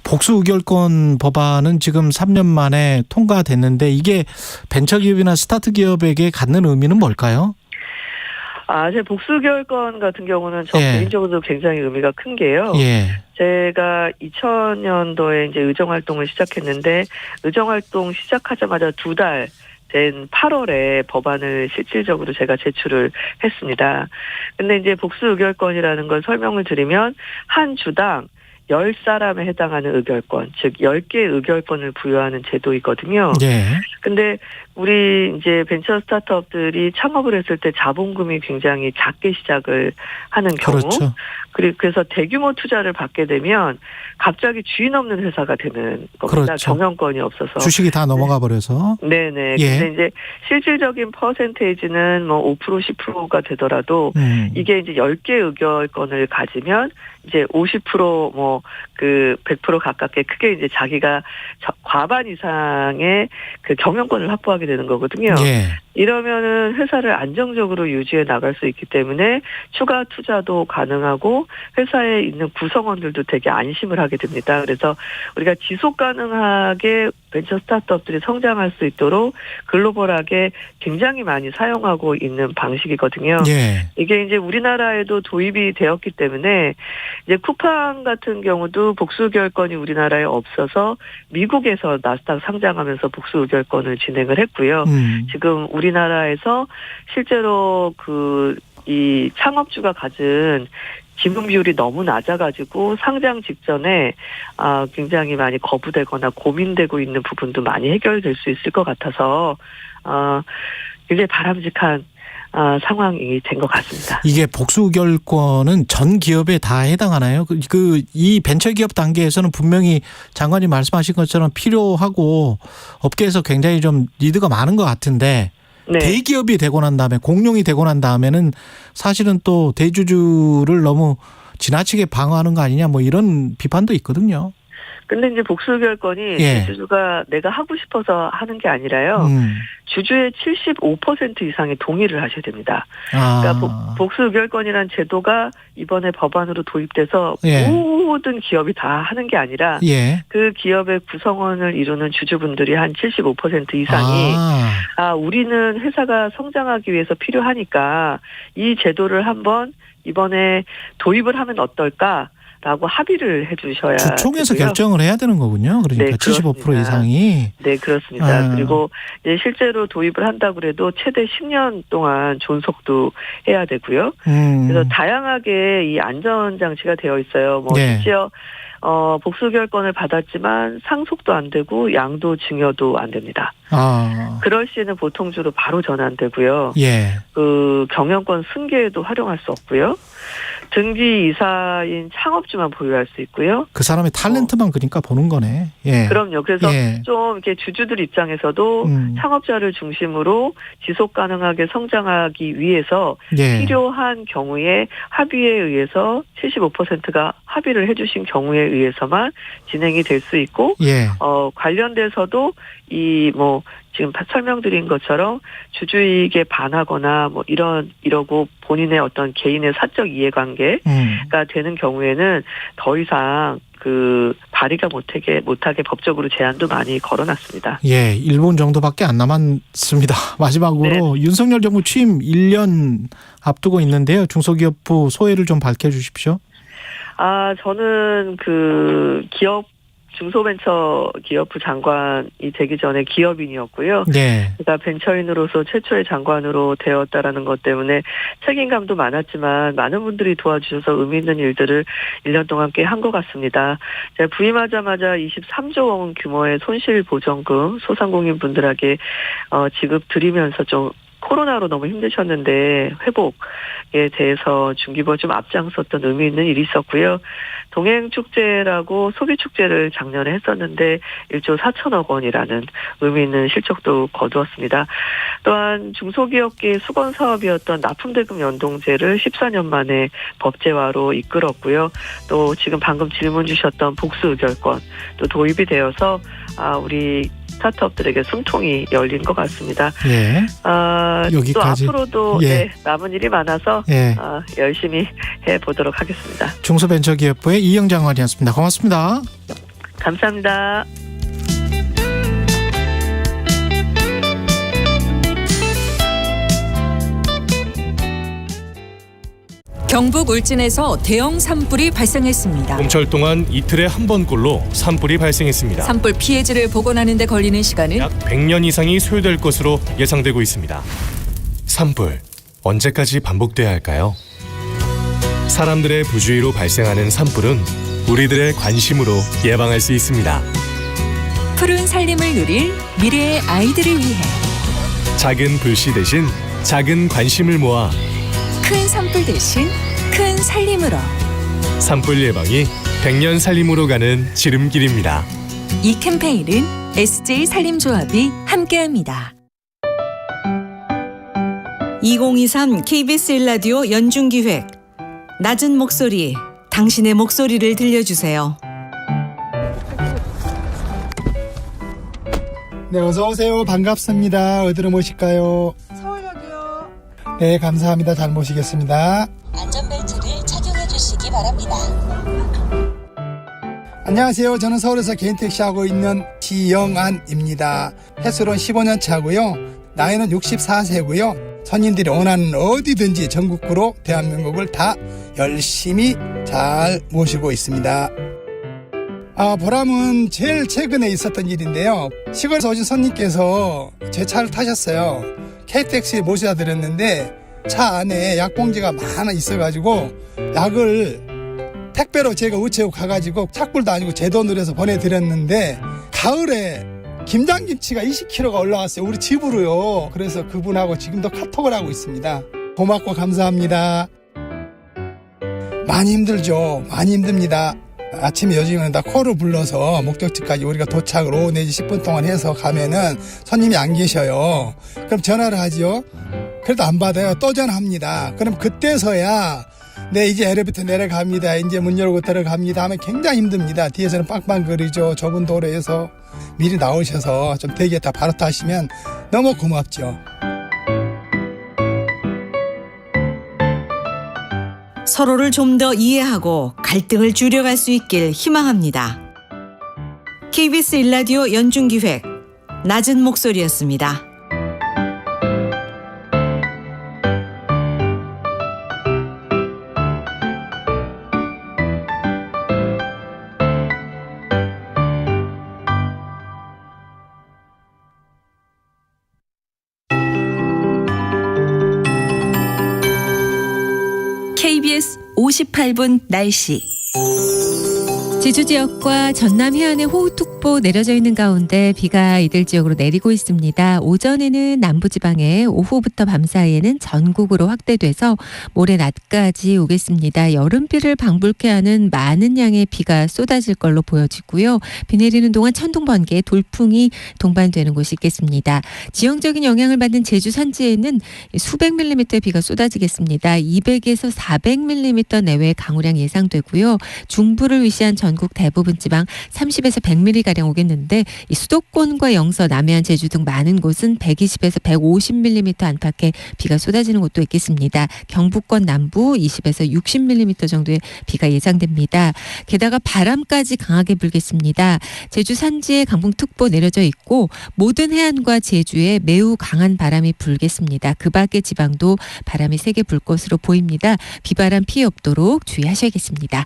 복수 의결권 법안은 지금 3년 만에 통과됐는데 이게 벤처기업이나 스타트 기업에게 갖는 의미는 뭘까요? 제 복수결권 같은 경우는 저 개인적으로도 굉장히 의미가 큰 게요. 제가 2000년도에 이제 의정활동을 시작했는데 의정활동 시작하자마자 2달 된 8월에 법안을 실질적으로 제가 제출을 했습니다. 근데 이제 복수의결권이라는 걸 설명을 드리면 한 주당 10사람에 해당하는 의결권, 즉 10개의 의결권을 부여하는 제도이거든요. 근데 우리 이제 벤처 스타트업들이 창업을 했을 때 자본금이 굉장히 작게 시작을 하는 경우, 그렇죠. 그래서 대규모 투자를 받게 되면 갑자기 주인 없는 회사가 되는 겁니다. 그렇죠. 경영권이 없어서. 주식이 다 넘어가 버려서. 네네. 근데 이제 실질적인 퍼센테이지는 뭐 5%, 10%가 되더라도 이게 이제 10개 의결권을 가지면 이제 50% 뭐 그 100% 가깝게 크게 이제 자기가 과반 이상의 그 경영권을 확보하게 되는 거거든요. 이러면은 회사를 안정적으로 유지해 나갈 수 있기 때문에 추가 투자도 가능하고 회사에 있는 구성원들도 되게 안심을 하게 됩니다. 그래서 우리가 지속 가능하게 벤처 스타트업들이 성장할 수 있도록 글로벌하게 굉장히 많이 사용하고 있는 방식이거든요. 이게 이제 우리나라에도 도입이 되었기 때문에 이제 쿠팡 같은 경우도 복수의결권이 우리나라에 없어서 미국에서 나스닥 상장하면서 복수의결권을 진행을 했고요. 지금 우리나라에서 실제로 이 창업주가 가진 지분 비율이 너무 낮아가지고 상장 직전에 굉장히 많이 거부되거나 고민되고 있는 부분도 많이 해결될 수 있을 것 같아서 굉장히 바람직한 상황이 된 것 같습니다. 이게 복수의결권은 전 기업에 다 해당하나요? 이 벤처기업 단계에서는 분명히 장관님 말씀하신 것처럼 필요하고 업계에서 굉장히 좀 리드가 많은 것 같은데 대기업이 되고 난 다음에 공룡이 되고 난 다음에는 사실은 또 대주주를 너무 지나치게 방어하는 거 아니냐 뭐 이런 비판도 있거든요. 근데 이제 복수의결권이 대주주가 내가 하고 싶어서 하는 게 아니라요. 주주의 75% 이상의 동의를 하셔야 됩니다. 그러니까 복수의결권이라는 제도가 이번에 법안으로 도입돼서 모든 기업이 다 하는 게 아니라 그 기업의 구성원을 이루는 주주분들이 한 75% 이상이 우리는 회사가 성장하기 위해서 필요하니까 이 제도를 한번 이번에 도입을 하면 어떨까? 라고 합의를 해 주셔야 주총에서 되고요. 결정을 해야 되는 거군요. 그러니까 75% 이상이. 네, 그렇습니다. 그리고 이제 실제로 도입을 한다고 해도 최대 10년 동안 존속도 해야 되고요. 그래서 다양하게 이 안전장치가 되어 있어요. 뭐 심지어 복수결권을 받았지만 상속도 안 되고 양도 증여도 안 됩니다. 그럴 시에는 보통주로 바로 전환되고요. 그 경영권 승계에도 활용할 수 없고요. 등기 이사인 창업주만 보유할 수 있고요. 그 사람의 탤런트만 그러니까 보는 거네. 그럼요. 그래서 좀 이렇게 주주들 입장에서도 창업자를 중심으로 지속 가능하게 성장하기 위해서 필요한 경우에 합의에 의해서 75%가 합의를 해주신 경우에 의해서만 진행이 될 수 있고 관련돼서도 지금 설명드린 것처럼 주주이익에 반하거나 이러고 본인의 어떤 개인의 사적 이해관계가 되는 경우에는 더 이상 발의가 못하게 법적으로 제한도 많이 걸어놨습니다. 1분 정도밖에 안 남았습니다. 마지막으로 윤석열 정부 취임 1년 앞두고 있는데요. 중소기업부 소회를 좀 밝혀주십시오. 저는 중소벤처기업부 장관이 되기 전에 기업인이었고요. 제가 벤처인으로서 최초의 장관으로 되었다라는 것 때문에 책임감도 많았지만 많은 분들이 도와주셔서 의미 있는 일들을 1년 동안 꽤 한 것 같습니다. 제가 부임하자마자 23조 원 규모의 손실보전금 소상공인분들에게 지급 드리면서 좀 코로나로 너무 힘드셨는데 회복에 대해서 중기부가 좀 앞장섰던 의미 있는 일이 있었고요. 동행축제라고 소비축제를 작년에 했었는데 1조 4천억 원이라는 의미 있는 실적도 거두었습니다. 또한 중소기업계 수건사업이었던 납품대금 연동제를 14년 만에 법제화로 이끌었고요. 또 지금 방금 질문 주셨던 복수의결권 또 도입이 되어서 우리 스타트업들에게 숨통이 열린 것 같습니다. 예. 여기까지. 또 앞으로도 예. 남은 일이 많아서 예. 열심히 해보도록 하겠습니다. 중소벤처기업부의 이영 장관이었습니다. 고맙습니다. 감사합니다. 경북 울진에서 대형 산불이 발생했습니다. 봄철 동안 이틀에 한 번꼴로 산불이 발생했습니다. 산불 피해지를 복원하는 데 걸리는 시간은 약 100년 이상이 소요될 것으로 예상되고 있습니다. 산불, 언제까지 반복돼야 할까요? 사람들의 부주의로 발생하는 산불은 우리들의 관심으로 예방할 수 있습니다. 푸른 살림을 누릴 미래의 아이들을 위해 작은 불씨 대신 작은 관심을 모아 큰 산불 대신 큰 살림으로 산불 예방이 100년 살림으로 가는 지름길입니다. 이 캠페인은 SJ 산림조합이 함께합니다. 2023 KBS 1라디오 연중기획 낮은 목소리, 당신의 목소리를 들려주세요. 네, 어서 오세요. 반갑습니다. 어디로 모실까요? 서울역이요. 네, 감사합니다. 잘 모시겠습니다. 안전벨트를 착용해 주시기 바랍니다. 안녕하세요. 저는 서울에서 개인택시 하고 있는 지영안입니다. 횟수로는 15년 차고요. 나이는 64세고요. 손님들이 원하는 어디든지 전국구로 대한민국을 다 열심히 잘 모시고 있습니다. 보람은 제일 최근에 있었던 일인데요. 시골에서 오신 손님께서 제 차를 타셨어요. KTX에 모셔다 드렸는데 차 안에 약봉지가 많아 있어가지고 약을 택배로 제가 우체국 가가지고 착불도 아니고 제 돈으로 해서 보내드렸는데 가을에 김장김치가 20kg가 올라왔어요. 우리 집으로요. 그래서 그분하고 지금도 카톡을 하고 있습니다. 고맙고 감사합니다. 많이 힘들죠. 많이 힘듭니다. 아침에 요즘에는 다 코를 불러서 목적지까지 우리가 도착을 5 내지 10분 동안 해서 가면은 손님이 안 계셔요. 그럼 전화를 하죠. 그래도 안 받아요. 또 전화합니다. 그럼 그때서야 네, 이제 엘리베이터 내려갑니다. 이제 문 열고 들어갑니다 하면 굉장히 힘듭니다. 뒤에서는 빵빵거리죠. 좁은 도로에서 미리 나오셔서 좀 대기했다 바로 타시면 너무 고맙죠. 서로를 좀 더 이해하고 갈등을 줄여갈 수 있길 희망합니다. KBS 1라디오 연중기획 낮은 목소리였습니다. KBS 58분 날씨. 제주 지역과 전남 해안에 호우특보 내려져 있는 가운데 비가 이들 지역으로 내리고 있습니다. 오전에는 남부지방에, 오후부터 밤 사이에는 전국으로 확대돼서 모레 낮까지 오겠습니다. 여름비를 방불케 하는 많은 양의 비가 쏟아질 걸로 보여지고요. 비 내리는 동안 천둥, 번개, 돌풍이 동반되는 곳이 있겠습니다. 지형적인 영향을 받는 제주 산지에는 수백 밀리미터의 비가 쏟아지겠습니다. 200에서 400mm 내외의 강우량 예상되고요. 중부를 위시한 전국 대부분 지방 30에서 100mm가량 오겠는데 이 수도권과 영서, 남해안, 제주 등 많은 곳은 120에서 150mm 안팎의 비가 쏟아지는 곳도 있겠습니다. 경북권 남부 20에서 60mm 정도의 비가 예상됩니다. 게다가 바람까지 강하게 불겠습니다. 제주 산지에 강풍특보 내려져 있고 모든 해안과 제주에 매우 강한 바람이 불겠습니다. 그 밖의 지방도 바람이 세게 불 것으로 보입니다. 비바람 피해 없도록 주의하셔야겠습니다.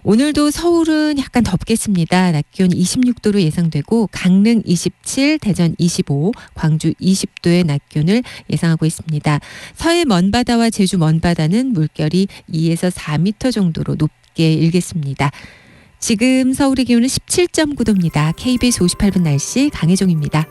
오늘도 서울은 약간 덥겠습니다. 낮 기온 26도로 예상되고 강릉 27, 대전 25, 광주 20도의 낮 기온을 예상하고 있습니다. 서해 먼바다와 제주 먼바다는 물결이 2에서 4m 정도로 높게 일겠습니다. 지금 서울의 기온은 17.9도입니다. KBS 58분 날씨 강혜종입니다.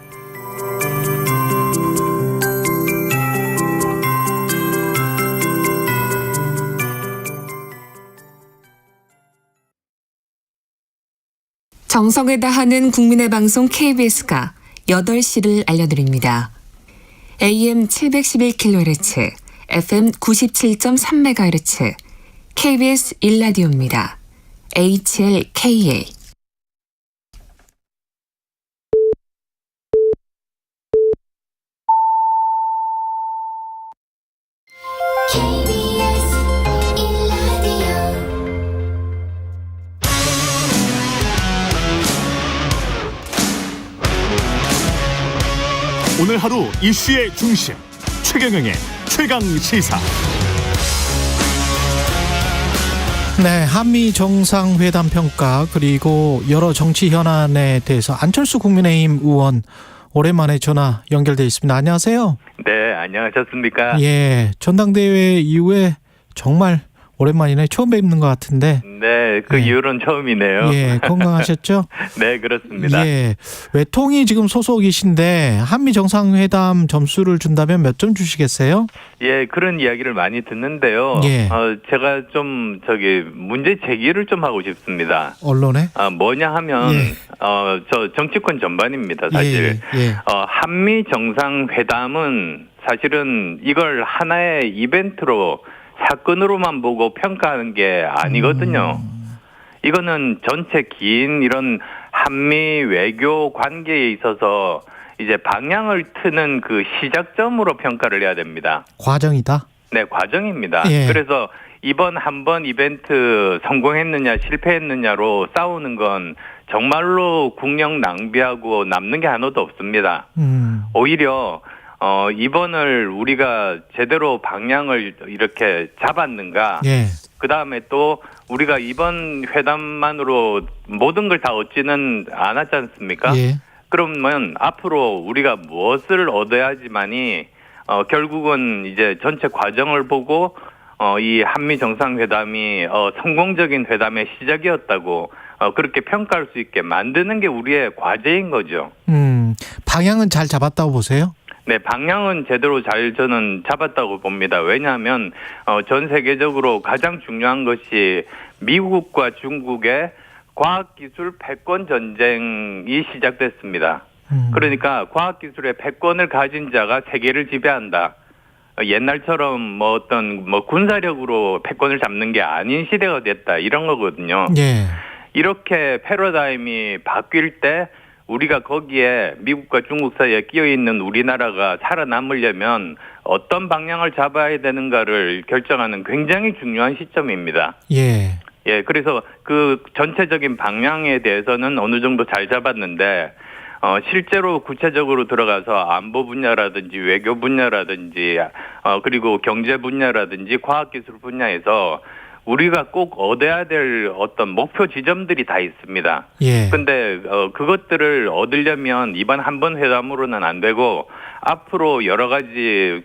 정성을 다하는 국민의 방송 KBS가 8시를 알려드립니다. AM 711kHz, FM 97.3MHz, KBS 1라디오입니다. HLKA. 오늘 하루 이슈의 중심 최경영의 최강 시사. 네, 한미 정상회담 평가 그리고 여러 정치 현안에 대해서 안철수 국민의힘 의원 오랜만에 전화 연결돼 있습니다. 안녕하세요. 네, 안녕하셨습니까? 예, 전당대회 이후에 정말 오랜만이네. 처음 뵙는 것 같은데. 네, 그 이후로는 처음이네요. 예, 건강하셨죠? 네, 그렇습니다. 예, 외통이 지금 소속이신데 한미 정상회담 점수를 준다면 몇 점 주시겠어요? 예, 그런 이야기를 많이 듣는데요. 예. 제가 좀 문제 제기를 좀 하고 싶습니다. 언론에? 뭐냐 하면 예. 저 정치권 전반입니다, 사실. 예. 한미 정상회담은 사실은 이걸 하나의 이벤트로 사건으로만 보고 평가하는 게 아니거든요. 이거는 전체 긴 이런 한미 외교 관계에 있어서 이제 방향을 트는 그 시작점으로 평가를 해야 됩니다. 과정이다? 네, 과정입니다. 예. 그래서 이번 한번 이벤트 성공했느냐 실패했느냐로 싸우는 건 정말로 국력 낭비하고 남는 게 하나도 없습니다. 오히려 이번을 우리가 제대로 방향을 이렇게 잡았는가? 예. 그 다음에 또 우리가 이번 회담만으로 모든 걸 다 얻지는 않았지 않습니까? 예. 그러면 앞으로 우리가 무엇을 얻어야지만이 결국은 이제 전체 과정을 보고 이 한미 정상회담이 성공적인 회담의 시작이었다고 그렇게 평가할 수 있게 만드는 게 우리의 과제인 거죠. 방향은 잘 잡았다고 보세요? 네, 방향은 제대로 잘 저는 잡았다고 봅니다. 왜냐하면 전 세계적으로 가장 중요한 것이 미국과 중국의 과학기술 패권 전쟁이 시작됐습니다. 그러니까 과학기술의 패권을 가진 자가 세계를 지배한다. 옛날처럼 어떤 군사력으로 패권을 잡는 게 아닌 시대가 됐다. 이런 거거든요. 예. 이렇게 패러다임이 바뀔 때 우리가 거기에 미국과 중국 사이에 끼어 있는 우리나라가 살아남으려면 어떤 방향을 잡아야 되는가를 결정하는 굉장히 중요한 시점입니다. 예. 예, 그래서 그 전체적인 방향에 대해서는 어느 정도 잘 잡았는데 실제로 구체적으로 들어가서 안보 분야라든지 외교 분야라든지 그리고 경제 분야라든지 과학기술 분야에서 우리가 꼭 얻어야 될 어떤 목표 지점들이 다 있습니다. 예. 근데 그것들을 얻으려면 이번 한 번 회담으로는 안 되고 앞으로 여러 가지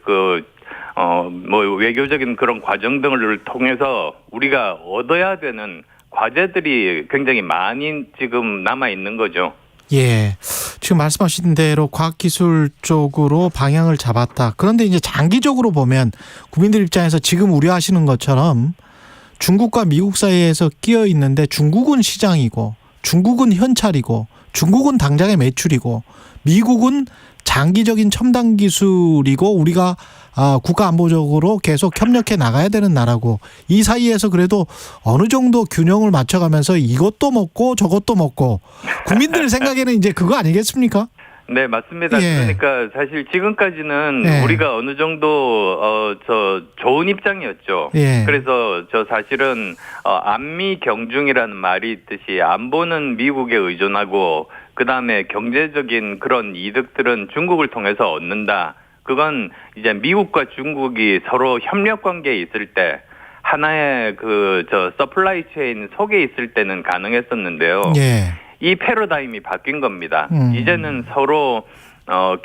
외교적인 그런 과정 등을 통해서 우리가 얻어야 되는 과제들이 굉장히 많이 지금 남아 있는 거죠. 예. 지금 말씀하신 대로 과학기술 쪽으로 방향을 잡았다. 그런데 이제 장기적으로 보면 국민들 입장에서 지금 우려하시는 것처럼 중국과 미국 사이에서 끼어 있는데 중국은 시장이고 중국은 현찰이고 중국은 당장의 매출이고 미국은 장기적인 첨단 기술이고 우리가 국가 안보적으로 계속 협력해 나가야 되는 나라고 이 사이에서 그래도 어느 정도 균형을 맞춰가면서 이것도 먹고 저것도 먹고 국민들 생각에는 이제 그거 아니겠습니까? 네, 맞습니다. 예. 그러니까 사실 지금까지는 예. 우리가 어느 정도 좋은 입장이었죠. 예. 그래서 사실은 안미 경중이라는 말이 있듯이 안보는 미국에 의존하고 그다음에 경제적인 그런 이득들은 중국을 통해서 얻는다. 그건 이제 미국과 중국이 서로 협력 관계에 있을 때 하나의 서플라이 체인 속에 있을 때는 가능했었는데요. 예. 이 패러다임이 바뀐 겁니다. 이제는 서로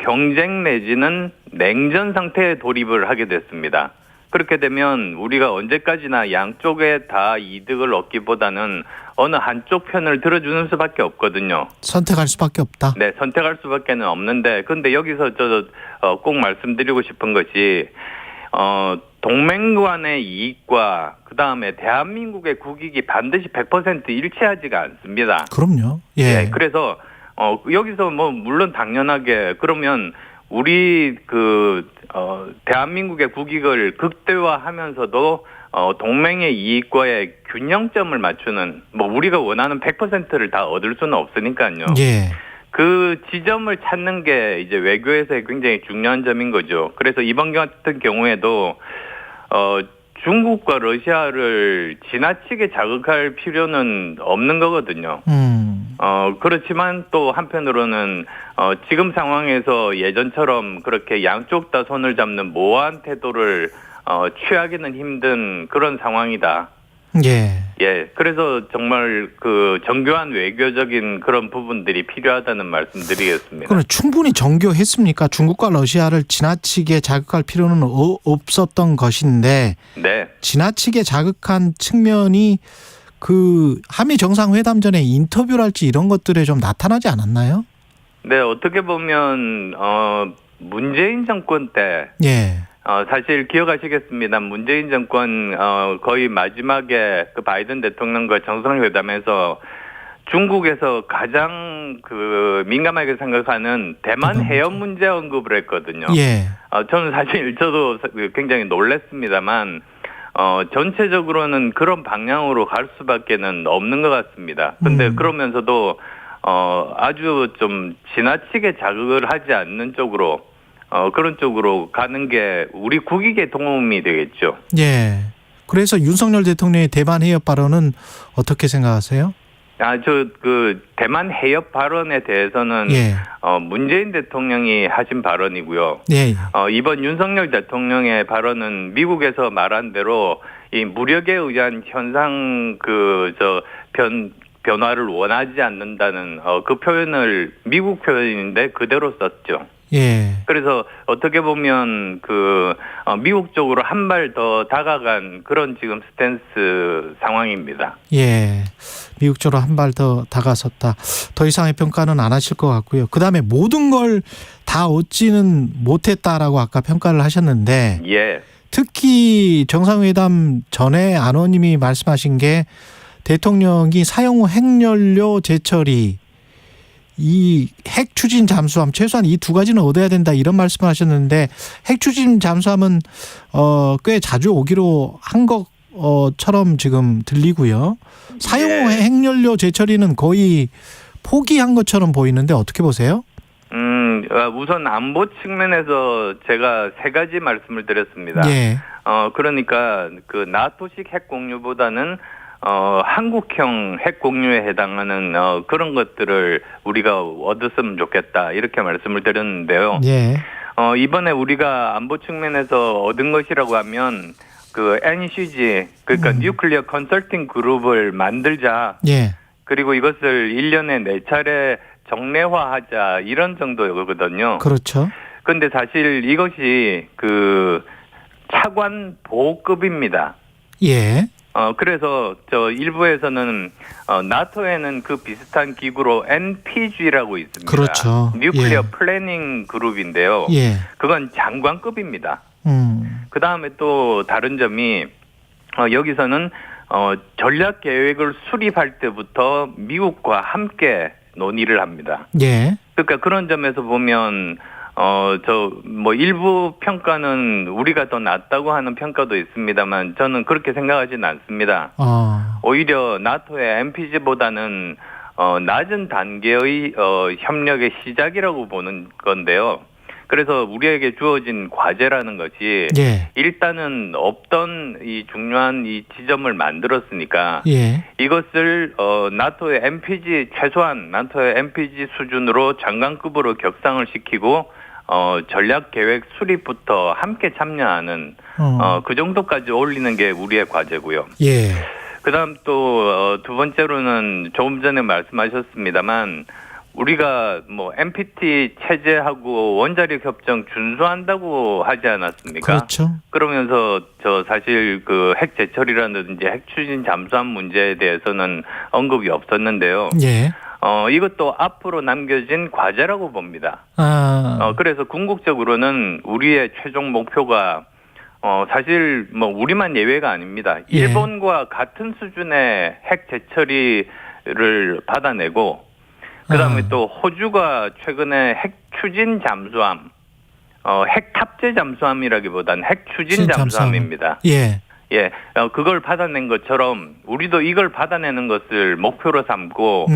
경쟁 내지는 냉전 상태에 돌입을 하게 됐습니다. 그렇게 되면 우리가 언제까지나 양쪽에 다 이득을 얻기보다는 어느 한쪽 편을 들어주는 수밖에 없거든요. 선택할 수밖에 없다. 네, 선택할 수밖에는 없는데, 근데 여기서 꼭 말씀드리고 싶은 것이 동맹 간의 이익과 그다음에 대한민국의 국익이 반드시 100% 일치하지가 않습니다. 그럼요. 예. 예, 그래서 여기서 뭐 물론 당연하게 그러면 우리 대한민국의 국익을 극대화하면서도 동맹의 이익과의 균형점을 맞추는 뭐 우리가 원하는 100%를 다 얻을 수는 없으니까요. 예. 그 지점을 찾는 게 이제 외교에서의 굉장히 중요한 점인 거죠. 그래서 이번 같은 경우에도 중국과 러시아를 지나치게 자극할 필요는 없는 거거든요. 그렇지만 또 한편으로는 지금 상황에서 예전처럼 그렇게 양쪽 다 손을 잡는 모호한 태도를 취하기는 힘든 그런 상황이다. 예. 예. 그래서 정말 그 정교한 외교적인 그런 부분들이 필요하다는 말씀드리겠습니다. 그럼 충분히 정교했습니까? 중국과 러시아를 지나치게 자극할 필요는 없었던 것인데 네. 지나치게 자극한 측면이 그 한미 정상회담 전에 인터뷰랄지 이런 것들에 좀 나타나지 않았나요? 네. 어떻게 보면 문재인 정권 때 예. 사실 기억하시겠습니다. 문재인 정권 거의 마지막에 그 바이든 대통령과 정상회담에서 중국에서 가장 그 민감하게 생각하는 대만 해협 문제 언급을 했거든요. 예. 저는 사실 저도 굉장히 놀랐습니다만 전체적으로는 그런 방향으로 갈 수밖에는 없는 것 같습니다. 근데 그러면서도 아주 좀 지나치게 자극을 하지 않는 쪽으로 그런 쪽으로 가는 게 우리 국익에 도움이 되겠죠. 예. 그래서 윤석열 대통령의 대만 해협 발언은 어떻게 생각하세요? 대만 해협 발언에 대해서는 예. 문재인 대통령이 하신 발언이고요. 예. 이번 윤석열 대통령의 발언은 미국에서 말한 대로 이 무력에 의한 현상 변화를 원하지 않는다는 그 표현을 미국 표현인데 그대로 썼죠. 예. 그래서 어떻게 보면 미국 쪽으로 한 발 더 다가간 그런 지금 스탠스 상황입니다. 예. 미국 쪽으로 한 발 더 다가섰다. 더 이상의 평가는 안 하실 것 같고요. 그다음에 모든 걸 다 얻지는 못했다라고 아까 평가를 하셨는데 예. 특히 정상회담 전에 안 의원님이 말씀하신 게 대통령이 사용 후 핵연료 재처리 이 핵 추진 잠수함 최소한 이 두 가지는 얻어야 된다 이런 말씀을 하셨는데 핵 추진 잠수함은 꽤 자주 오기로 한 것처럼 지금 들리고요. 사용 후 핵연료 재처리는 거의 포기한 것처럼 보이는데 어떻게 보세요? 우선 안보 측면에서 제가 세 가지 말씀을 드렸습니다. 예. 그러니까 그 나토식 핵 공유보다는 한국형 핵 공유에 해당하는 그런 것들을 우리가 얻었으면 좋겠다 이렇게 말씀을 드렸는데요. 예. 이번에 우리가 안보 측면에서 얻은 것이라고 하면 그 NCG 그러니까 뉴클리어 컨설팅 그룹을 만들자. 예. 그리고 이것을 1년에 4차례 정례화하자 이런 정도거든요. 그렇죠. 그런데 사실 이것이 그 차관 보급입니다. 예. 그래서 일부에서는 나토에는 그 비슷한 기구로 NPG라고 있습니다. 그렇죠. 뉴클리어 플래닝 그룹인데요. 예. 그건 장관급입니다. 그 다음에 또 다른 점이 여기서는 전략 계획을 수립할 때부터 미국과 함께 논의를 합니다. 예. 그러니까 그런 점에서 보면 일부 평가는 우리가 더 낫다고 하는 평가도 있습니다만 저는 그렇게 생각하지는 않습니다. 오히려 나토의 NPG보다는 낮은 단계의 협력의 시작이라고 보는 건데요. 그래서 우리에게 주어진 과제라는 것이 예. 일단은 없던 이 중요한 이 지점을 만들었으니까 예. 이것을 나토의 NPG 최소한 나토의 NPG 수준으로 장관급으로 격상을 시키고 전략 계획 수립부터 함께 참여하는 그 정도까지 올리는 게 우리의 과제고요. 예. 그다음 또 두 번째로는 조금 전에 말씀하셨습니다만 우리가 NPT 체제하고 원자력 협정 준수한다고 하지 않았습니까? 그렇죠. 그러면서 사실 그 핵 재처리라든지 핵 추진 잠수함 문제에 대해서는 언급이 없었는데요. 예. 이것도 앞으로 남겨진 과제라고 봅니다. 아. 그래서 궁극적으로는 우리의 최종 목표가 사실 뭐 우리만 예외가 아닙니다. 예. 일본과 같은 수준의 핵 재처리를 받아내고 그다음에 또 호주가 최근에 핵 추진 잠수함, 핵 탑재 잠수함이라기보다는 핵 추진 잠수함입니다. 예. 예, 그걸 받아낸 것처럼 우리도 이걸 받아내는 것을 목표로 삼고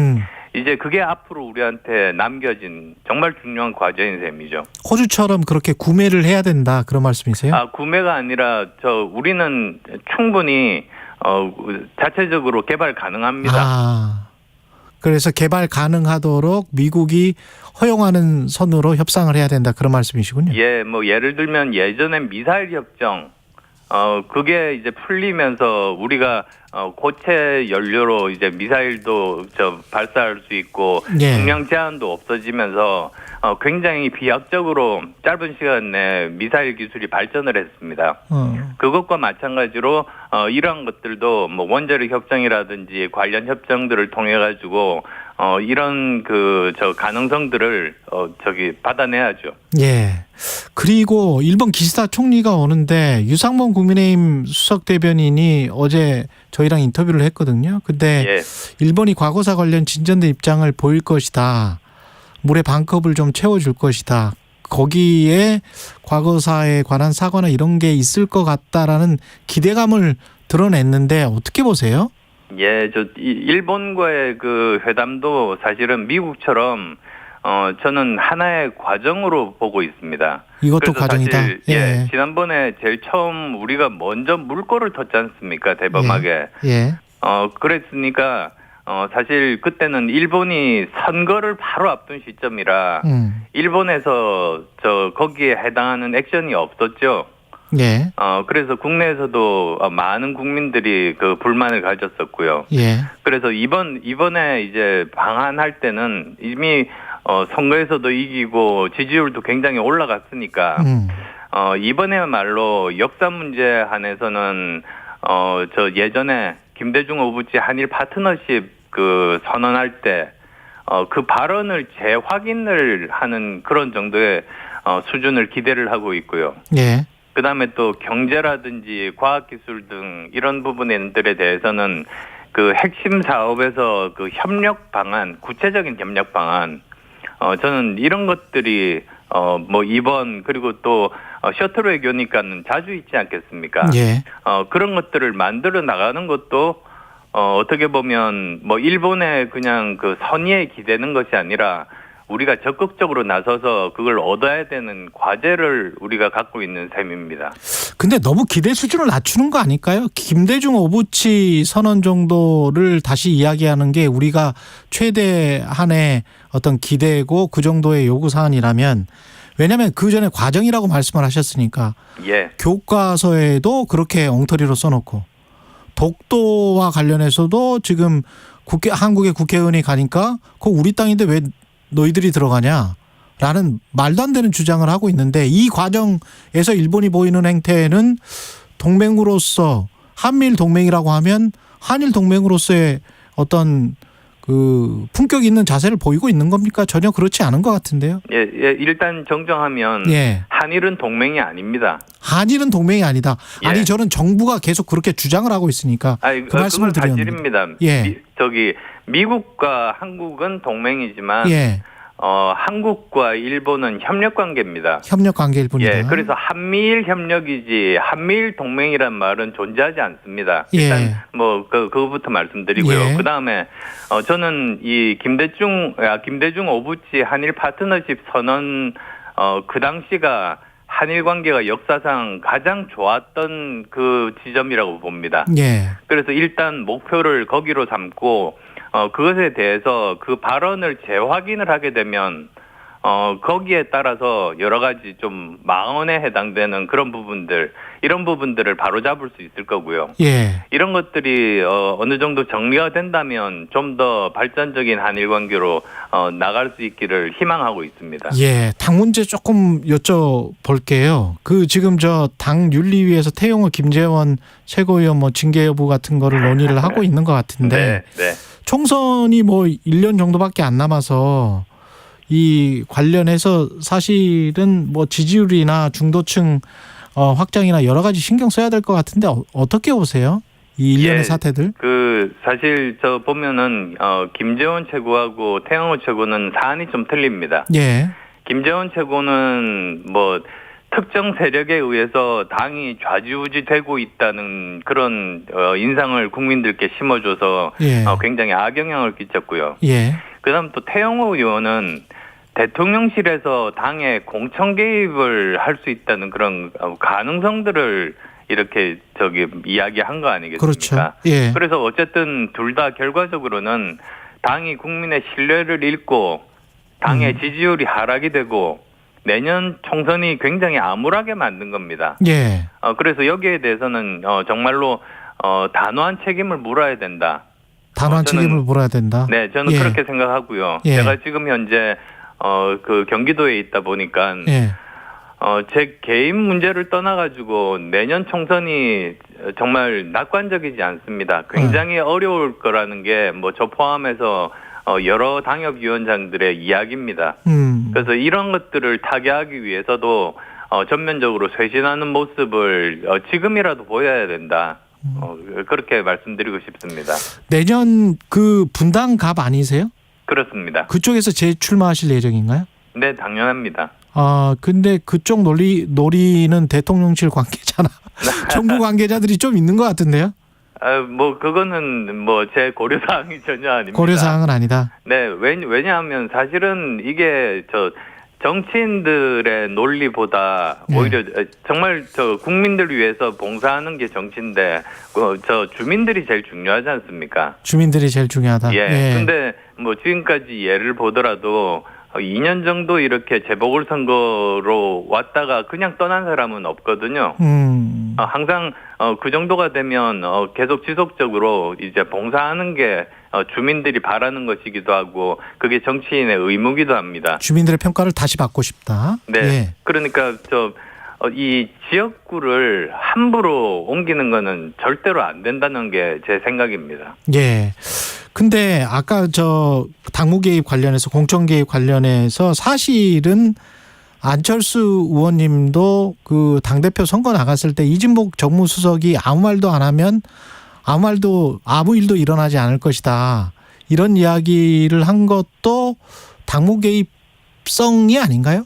이제 그게 앞으로 우리한테 남겨진 정말 중요한 과제인 셈이죠. 호주처럼 그렇게 구매를 해야 된다 그런 말씀이세요? 아, 구매가 아니라 우리는 충분히 자체적으로 개발 가능합니다. 아, 그래서 개발 가능하도록 미국이 허용하는 선으로 협상을 해야 된다 그런 말씀이시군요. 예, 뭐 예를 들면 예전에 미사일 협정 그게 이제 풀리면서 우리가 고체 연료로 이제 미사일도 발사할 수 있고 예. 중량 제한도 없어지면서 굉장히 비약적으로 짧은 시간 내에 미사일 기술이 발전을 했습니다. 그것과 마찬가지로 이러한 것들도 뭐 원자력 협정이라든지 관련 협정들을 통해 가지고 이런 가능성들을 받아내야죠. 예. 그리고 일본 기시다 총리가 오는데 유상범 국민의힘 수석 대변인이 어제 저희랑 인터뷰를 했거든요. 근데 예. 일본이 과거사 관련 진전된 입장을 보일 것이다. 물에 반컵을 좀 채워줄 것이다. 거기에 과거사에 관한 사과나 이런 게 있을 것 같다라는 기대감을 드러냈는데 어떻게 보세요? 예, 일본과의 그 회담도 사실은 미국처럼 저는 하나의 과정으로 보고 있습니다. 이것도 과정이다. 사실, 예, 지난번에 제일 처음 우리가 먼저 물꼬를 텄지 않습니까? 대범하게. 예. 그랬으니까 사실 그때는 일본이 선거를 바로 앞둔 시점이라 일본에서 거기에 해당하는 액션이 없었죠. 예. 그래서 국내에서도 많은 국민들이 그 불만을 가졌었고요. 예. 그래서 이번에 이제 방한할 때는 이미 선거에서도 이기고 지지율도 굉장히 올라갔으니까 이번에야말로 역사 문제 한에서는 예전에 김대중 오부치 한일 파트너십 그 선언할 때 그 발언을 재확인을 하는 그런 정도의 수준을 기대를 하고 있고요. 예. 그다음에 또 경제라든지 과학기술 등 이런 부분들에 대해서는 그 핵심 사업에서 그 협력 방안, 구체적인 협력 방안, 저는 이런 것들이 뭐 이번 그리고 또 셔틀 외교니까는 자주 있지 않겠습니까? 예. 그런 것들을 만들어 나가는 것도 어떻게 보면 뭐 일본의 그냥 그 선의에 기대는 것이 아니라 우리가 적극적으로 나서서 그걸 얻어야 되는 과제를 우리가 갖고 있는 셈입니다. 근데 너무 기대 수준을 낮추는 거 아닐까요? 김대중 오부치 선언 정도를 다시 이야기하는 게 우리가 최대한의 어떤 기대고 그 정도의 요구 사안이라면, 왜냐하면 그 전에 과정이라고 말씀을 하셨으니까 예. 교과서에도 그렇게 엉터리로 써놓고 독도와 관련해서도 지금 한국의 국회의원이 가니까 그거 우리 땅인데 왜 너희들이 들어가냐라는 말도 안 되는 주장을 하고 있는데, 이 과정에서 일본이 보이는 행태는 동맹으로서, 한미일 동맹이라고 하면 한일 동맹으로서의 어떤 그 품격 있는 자세를 보이고 있는 겁니까? 전혀 그렇지 않은 것 같은데요. 예, 일단 정정하면 예. 한일은 동맹이 아닙니다. 한일은 동맹이 아니다. 예. 아니, 저는 정부가 계속 그렇게 주장을 하고 있으니까 그 말씀을 그건 드렸는데. 사실입니다. 예. 미국과 한국은 동맹이지만 예. 한국과 일본은 협력 관계입니다. 협력 관계일 뿐이다. 예, 그래서 한미일 협력이지 한미일 동맹이란 말은 존재하지 않습니다. 일단 예. 뭐 그거부터 말씀드리고요. 예. 그다음에 저는 이 김대중 오부치 한일 파트너십 선언 그 당시가 한일 관계가 역사상 가장 좋았던 그 지점이라고 봅니다. 예. 그래서 일단 목표를 거기로 삼고 그것에 대해서 그 발언을 재확인을 하게 되면 거기에 따라서 여러 가지 좀 망언에 해당되는 그런 부분들, 이런 부분들을 바로잡을 수 있을 거고요. 예. 이런 것들이 어느 정도 정리가 된다면 좀 더 발전적인 한일 관계로 나갈 수 있기를 희망하고 있습니다. 예, 당 문제 조금 여쭤볼게요. 그 지금 당 윤리위에서 태용호 김재원 최고위원 뭐 징계 여부 같은 거를 논의를 하고 있는 것 같은데 네. 총선이 뭐 1년 정도밖에 안 남아서 이 관련해서 사실은 뭐 지지율이나 중도층 확장이나 여러 가지 신경 써야 될 것 같은데 어떻게 보세요? 이 일련의 예, 사태들? 사실 저 보면은 김재원 최고하고 태영호 최고는 사안이 좀 틀립니다. 예. 김재원 최고는 뭐 특정 세력에 의해서 당이 좌지우지되고 있다는 그런 인상을 국민들께 심어줘서 예. 굉장히 악영향을 끼쳤고요. 예. 그다음 또 태영호 의원은 대통령실에서 당의 공천 개입을 할 수 있다는 그런 가능성들을 이렇게 이야기한 거 아니겠습니까? 그렇죠. 예. 그래서 어쨌든 둘 다 결과적으로는 당이 국민의 신뢰를 잃고 당의 지지율이 하락이 되고 내년 총선이 굉장히 암울하게 만든 겁니다. 예. 그래서 여기에 대해서는 정말로 단호한 책임을 물어야 된다. 단호한 책임을 물어야 된다. 네, 저는 예. 그렇게 생각하고요. 예. 제가 지금 현재 그 경기도에 있다 보니까 예. 제 개인 문제를 떠나가지고 내년 총선이 정말 낙관적이지 않습니다. 굉장히 어려울 거라는 게 뭐 저 포함해서 여러 당협위원장들의 이야기입니다. 그래서 이런 것들을 타개하기 위해서도 전면적으로 쇄신하는 모습을 지금이라도 보여야 된다. 그렇게 말씀드리고 싶습니다. 내년 그 분당 갑 아니세요? 그렇습니다. 그쪽에서 재출마하실 예정인가요? 네, 당연합니다. 근데 그쪽 노리는 대통령실 관계자나 정부 관계자들이 좀 있는 것 같은데요? 뭐 그거는 뭐 제 고려 사항이 전혀 아닙니다. 고려 사항은 아니다. 네, 왜냐하면 사실은 이게 정치인들의 논리보다 오히려 정말 국민들을 위해서 봉사하는 게 정치인데 주민들이 제일 중요하지 않습니까? 주민들이 제일 중요하다. 예. 근데 뭐 지금까지 예를 보더라도 2년 정도 이렇게 재보궐선거로 왔다가 그냥 떠난 사람은 없거든요. 항상 그 정도가 되면 계속 지속적으로 이제 봉사하는 게 주민들이 바라는 것이기도 하고 그게 정치인의 의무기도 합니다. 주민들의 평가를 다시 받고 싶다. 네. 예. 그러니까 이 지역구를 함부로 옮기는 거는 절대로 안 된다는 게 제 생각입니다. 예. 근데 아까 당무 개입 관련해서 공천 개입 관련해서 사실은 안철수 의원님도 그 당대표 선거 나갔을 때 이진복 정무수석이 아무 말도 안 하면 아무 일도 일어나지 않을 것이다. 이런 이야기를 한 것도 당무 개입성이 아닌가요?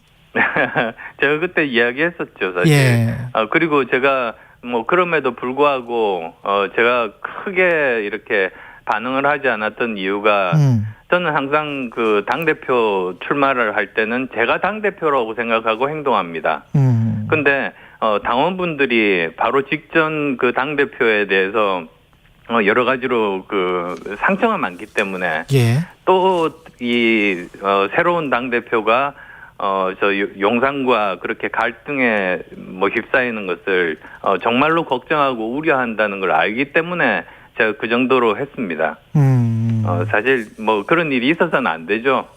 제가 그때 이야기했었죠, 사실. 예. 그리고 제가 뭐 그럼에도 불구하고 제가 크게 이렇게 반응을 하지 않았던 이유가 저는 항상 그 당대표 출마를 할 때는 제가 당대표라고 생각하고 행동합니다. 근데 당원분들이 바로 직전 그 당대표에 대해서 여러 가지로 그 상처가 많기 때문에 예. 또 이 새로운 당대표가 용산과 그렇게 갈등에 뭐 휩싸이는 것을 정말로 걱정하고 우려한다는 걸 알기 때문에 제가 그 정도로 했습니다. 사실 뭐 그런 일이 있어서는 안 되죠.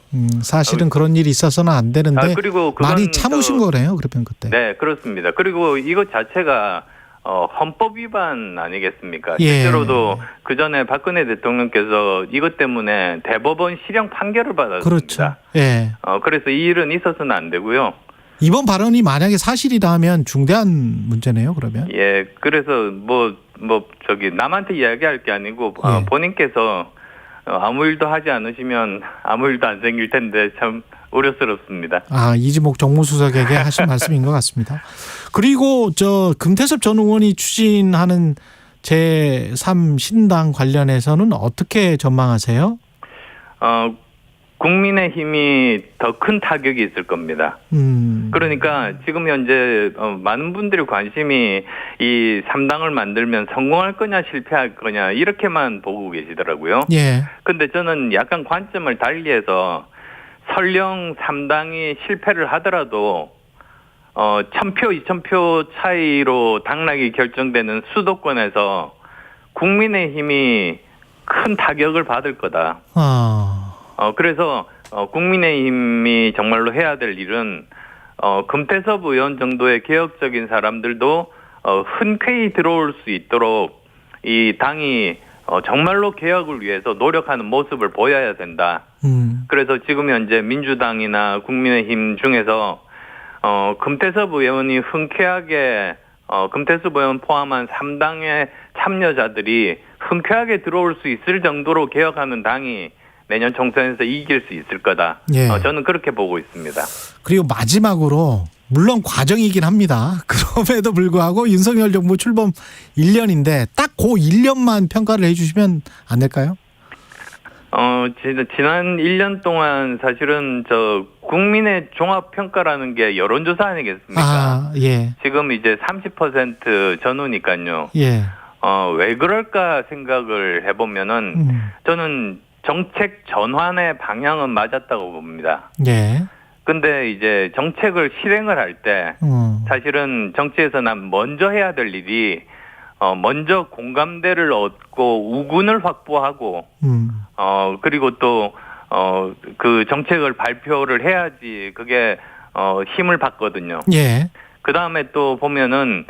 사실은 그런 일이 있어서는 안 되는데 그리고 많이 참으신 거네요. 그러면 그때. 네, 그렇습니다. 그리고 이것 자체가 헌법 위반 아니겠습니까? 예. 실제로도 그 전에 박근혜 대통령께서 이것 때문에 대법원 실형 판결을 받았습니다. 그렇죠. 예. 그래서 이 일은 있어서는 안 되고요. 이번 발언이 만약에 사실이라면 중대한 문제네요. 그러면. 예, 그래서 남한테 이야기할 게 아니고 본인께서 아무 일도 하지 않으시면 아무 일도 안 생길 텐데 참 우려스럽습니다. 이진복 정무수석에게 하신 말씀인 것 같습니다. 그리고 금태섭 전 의원이 추진하는 제3신당 관련해서는 어떻게 전망하세요? 국민의힘이 더 큰 타격이 있을 겁니다. 그러니까 지금 현재 많은 분들이 관심이 이 3당을 만들면 성공할 거냐 실패할 거냐 이렇게만 보고 계시더라고요. 예. 근데 저는 약간 관점을 달리해서 설령 3당이 실패를 하더라도 1000표, 2000표 차이로 당락이 결정되는 수도권에서 국민의힘이 큰 타격을 받을 거다. 그래서 국민의힘이 정말로 해야 될 일은 금태섭 의원 정도의 개혁적인 사람들도 흔쾌히 들어올 수 있도록 이 당이 정말로 개혁을 위해서 노력하는 모습을 보여야 된다. 그래서 지금 현재 민주당이나 국민의힘 중에서 금태섭 의원이 흔쾌하게 금태섭 의원 포함한 3당의 참여자들이 흔쾌하게 들어올 수 있을 정도로 개혁하는 당이 내년 총선에서 이길 수 있을 거다. 예. 저는 그렇게 보고 있습니다. 그리고 마지막으로 물론 과정이긴 합니다. 그럼에도 불구하고 윤석열 정부 출범 1년인데 딱 그 1년만 평가를 해 주시면 안 될까요? 지난 1년 동안 사실은 국민의 종합평가라는 게 여론조사 아니겠습니까? 아, 예. 지금 이제 30% 전후니까요. 예. 왜 그럴까 생각을 해보면은 저는 정책 전환의 방향은 맞았다고 봅니다. 예. 근데 이제 정책을 실행을 할 때 사실은 정치에서 난 먼저 해야 될 일이 먼저 공감대를 얻고 우군을 확보하고 그리고 또 그 정책을 발표를 해야지 그게 힘을 받거든요. 예. 그 다음에 또 보면은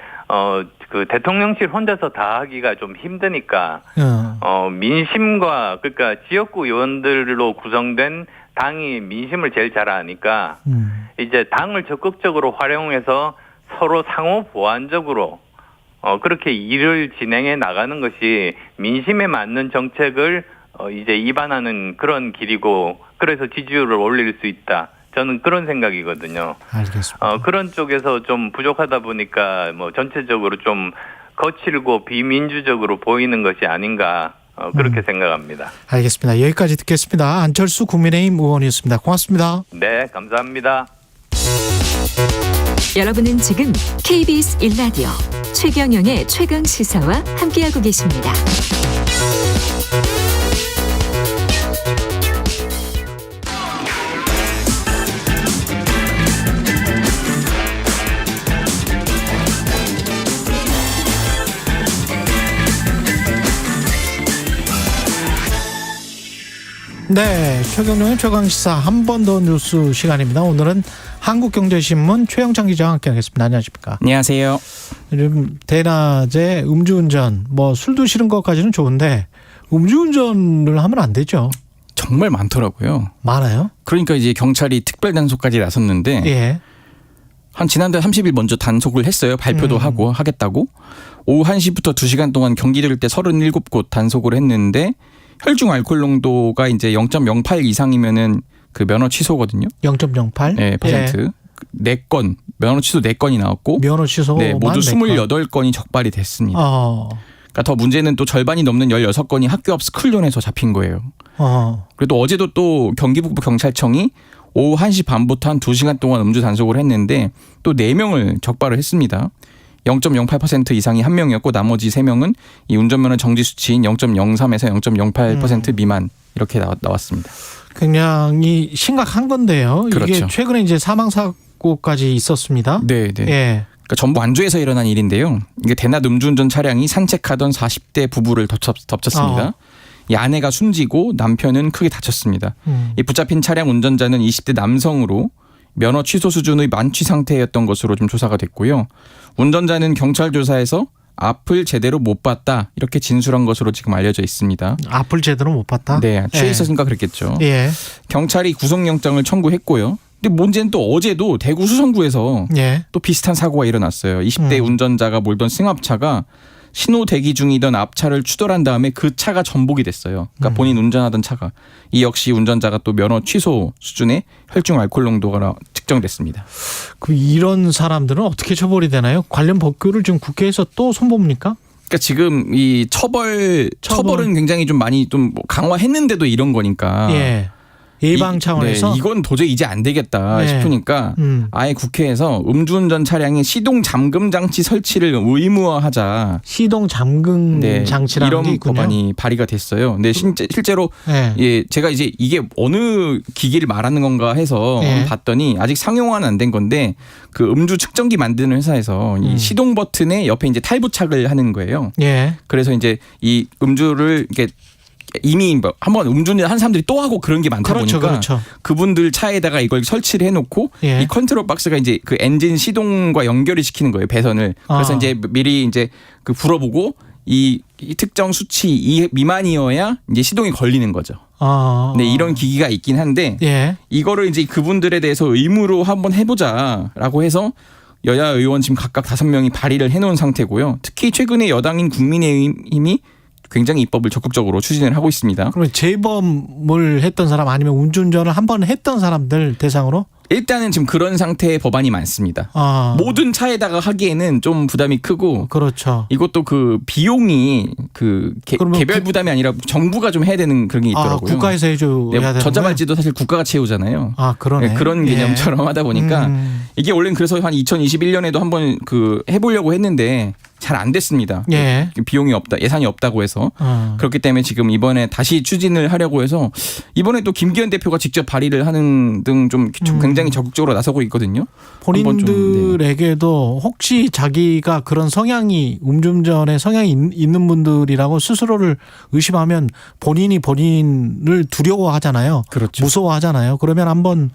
그 대통령실 혼자서 다 하기가 좀 힘드니까 민심과 그러니까 지역구 의원들로 구성된 당이 민심을 제일 잘 아니까 이제 당을 적극적으로 활용해서 서로 상호 보완적으로 그렇게 일을 진행해 나가는 것이 민심에 맞는 정책을 이제 입안하는 그런 길이고 그래서 지지율을 올릴 수 있다. 저는 그런 생각이거든요. 알겠습니다. 그런 쪽에서 좀 부족하다 보니까 뭐 전체적으로 좀 거칠고 비민주적으로 보이는 것이 아닌가 그렇게 생각합니다. 알겠습니다. 여기까지 듣겠습니다. 안철수 국민의힘 의원이었습니다. 고맙습니다. 네, 감사합니다. 여러분은 지금 KBS 1라디오 최경영의 최강 시사와 함께하고 계십니다. 네, 최경영의 최강시사 한 번 더 뉴스 시간입니다. 오늘은 한국경제신문 최영찬 기자와 함께하겠습니다. 안녕하십니까? 안녕하세요. 요즘 대낮에 음주운전, 뭐 술도 싫은 것까지는 좋은데 음주운전을 하면 안 되죠. 정말 많더라고요. 많아요? 그러니까 이제 경찰이 특별 단속까지 나섰는데 예. 한 지난달 30일 먼저 단속을 했어요. 발표도 하고 하겠다고. 오후 1시부터 2시간 동안 경기 들을 때 37곳 단속을 했는데 혈중 알코올 농도가 이제 0.08 이상이면은 그 면허 취소거든요. 0.08? 네, %. 네 건, 면허 취소 4건이 나왔고 면허 취소 네, 모두 28건이 적발이 됐습니다. 그러니까 더 문제는 또 절반이 넘는 16건이 학교 앞 스쿨존에서 잡힌 거예요. 그래도 어제도 또 경기북부 경찰청이 오후 1시 반부터 한 2시간 동안 음주 단속을 했는데 또 4명을 적발을 했습니다. 0.08% 이상이 1명이었고 나머지 3명은 이 운전면허 정지 수치인 0.03에서 0.08% 미만 이렇게 나왔습니다. 굉장히 심각한 건데요. 그렇죠. 이게 최근에 이제 사망 사고까지 있었습니다. 네, 네. 예. 그러니까 전북 완주에서 일어난 일인데요. 이게 대낮 음주운전 차량이 산책하던 40대 부부를 덮쳤습니다. 이 아내가 숨지고 남편은 크게 다쳤습니다. 이 붙잡힌 차량 운전자는 20대 남성으로 면허 취소 수준의 만취 상태였던 것으로 좀 조사가 됐고요. 운전자는 경찰 조사에서 앞을 제대로 못 봤다 이렇게 진술한 것으로 지금 알려져 있습니다. 앞을 제대로 못 봤다? 네, 취해 있었으니까 그랬겠죠. 예. 경찰이 구속영장을 청구했고요. 근데 문제는 또 어제도 대구 수성구에서 또 비슷한 사고가 일어났어요. 20대 운전자가 몰던 승합차가 신호 대기 중이던 앞차를 추돌한 다음에 그 차가 전복이 됐어요. 그러니까 본인 운전하던 차가. 이 역시 운전자가 또 면허 취소 수준의 혈중 알코올 농도가 측정됐습니다. 그 이런 사람들은 어떻게 처벌이 되나요? 관련 법규를 지금 국회에서 또 손봅니까? 그러니까 지금 이 처벌은 굉장히 좀 많이 좀 강화했는데도 이런 거니까. 예. 예방 차원에서 네, 이건 도저히 이제 안 되겠다 네. 싶으니까 아예 국회에서 음주운전 차량의 시동 잠금 장치 설치를 의무화하자. 시동 잠금 장치라는 이런 게 있군요. 법안이 발의가 됐어요. 근데 실제로 예, 제가 이제 이게 어느 기기를 말하는 건가 해서 봤더니 아직 상용화는 안 된 건데 그 음주 측정기 만드는 회사에서 이 시동 버튼에 옆에 이제 탈부착을 하는 거예요. 예. 그래서 이제 이 음주를 이렇게 이미 한번 음주운전 한 사람들이 또 하고 그런 게 많다 보니까 그분들 차에다가 이걸 설치를 해놓고 이 컨트롤 박스가 이제 그 엔진 시동과 연결을 시키는 거예요, 배선을. 그래서 이제 미리 이제 그 불어보고 이 특정 수치 미만이어야 이제 시동이 걸리는 거죠. 네, 이런 기기가 있긴 한데 예. 이거를 이제 그분들에 대해서 의무로 한번 해보자라고 해서 여야 의원 지금 각각 5명이 발의를 해놓은 상태고요. 특히 최근에 여당인 국민의힘이 굉장히 입법을 적극적으로 추진을 하고 있습니다. 그럼 재범을 했던 사람 아니면 음주운전을 한 번 했던 사람들 대상으로? 일단은 지금 그런 상태의 법안이 많습니다. 모든 차에다가 하기에는 좀 부담이 크고, 그렇죠. 이것도 그 비용이 그 개별 부담이 아니라 정부가 좀 해야 되는 그런 게 있더라고요. 국가에서 해줘야 되는 거예요? 전자발찌도 사실 국가가 채우잖아요. 그러네. 네, 그런 개념처럼 하다 보니까 이게 원래는 그래서 한 2021년에도 한번 그 해보려고 했는데 잘 안 됐습니다. 예. 비용이 없다, 예산이 없다고 해서 그렇기 때문에 지금 이번에 다시 추진을 하려고 해서 이번에 또 김기현 대표가 직접 발의를 하는 등 좀 굉장히 적극적으로 나서고 있거든요. 본인들에게도 혹시 자기가 그런 성향이 음주운전에 성향이 있는 분들이라고 스스로를 의심하면 본인이 본인을 두려워하잖아요. 그렇죠. 무서워하잖아요. 그러면 한번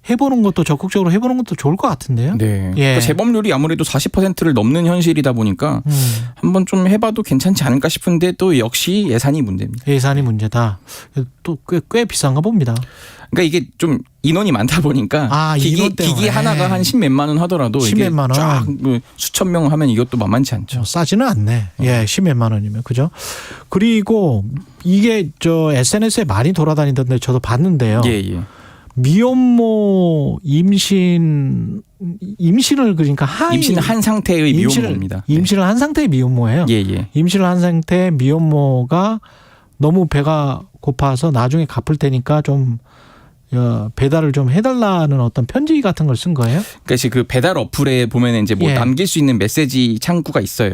해보는 것도 적극적으로 해보는 것도 좋을 것 같은데요. 네. 예. 그러니까 재범률이 아무래도 40%를 넘는 현실이다 보니까 한번 좀 해봐도 괜찮지 않을까 싶은데 또 역시 예산이 문제입니다. 예산이 문제다. 또 꽤 비싼가 봅니다. 그러니까 이게 좀 인원이 많다 보니까 기기 하나가 한 10몇만 원 하더라도 10몇만 원. 쫙 수천 명 하면 이것도 만만치 않죠. 싸지는 않네. 예, 10몇만 원이면 그죠? 그리고 이게 저 SNS에 많이 돌아다니던데 저도 봤는데요. 예. 미혼모 임신을 그러니까 임신 한 상태의 미혼모입니다. 임신을 한 상태의 미혼모예요. 예. 임신을 한 상태의 미혼모가 너무 배가 고파서 나중에 갚을 테니까 좀 배달을 좀 해달라는 어떤 편지 같은 걸 쓴 거예요? 그러니까 그 배달 어플에 보면 이제 뭐 남길 수 있는 메시지 창구가 있어요.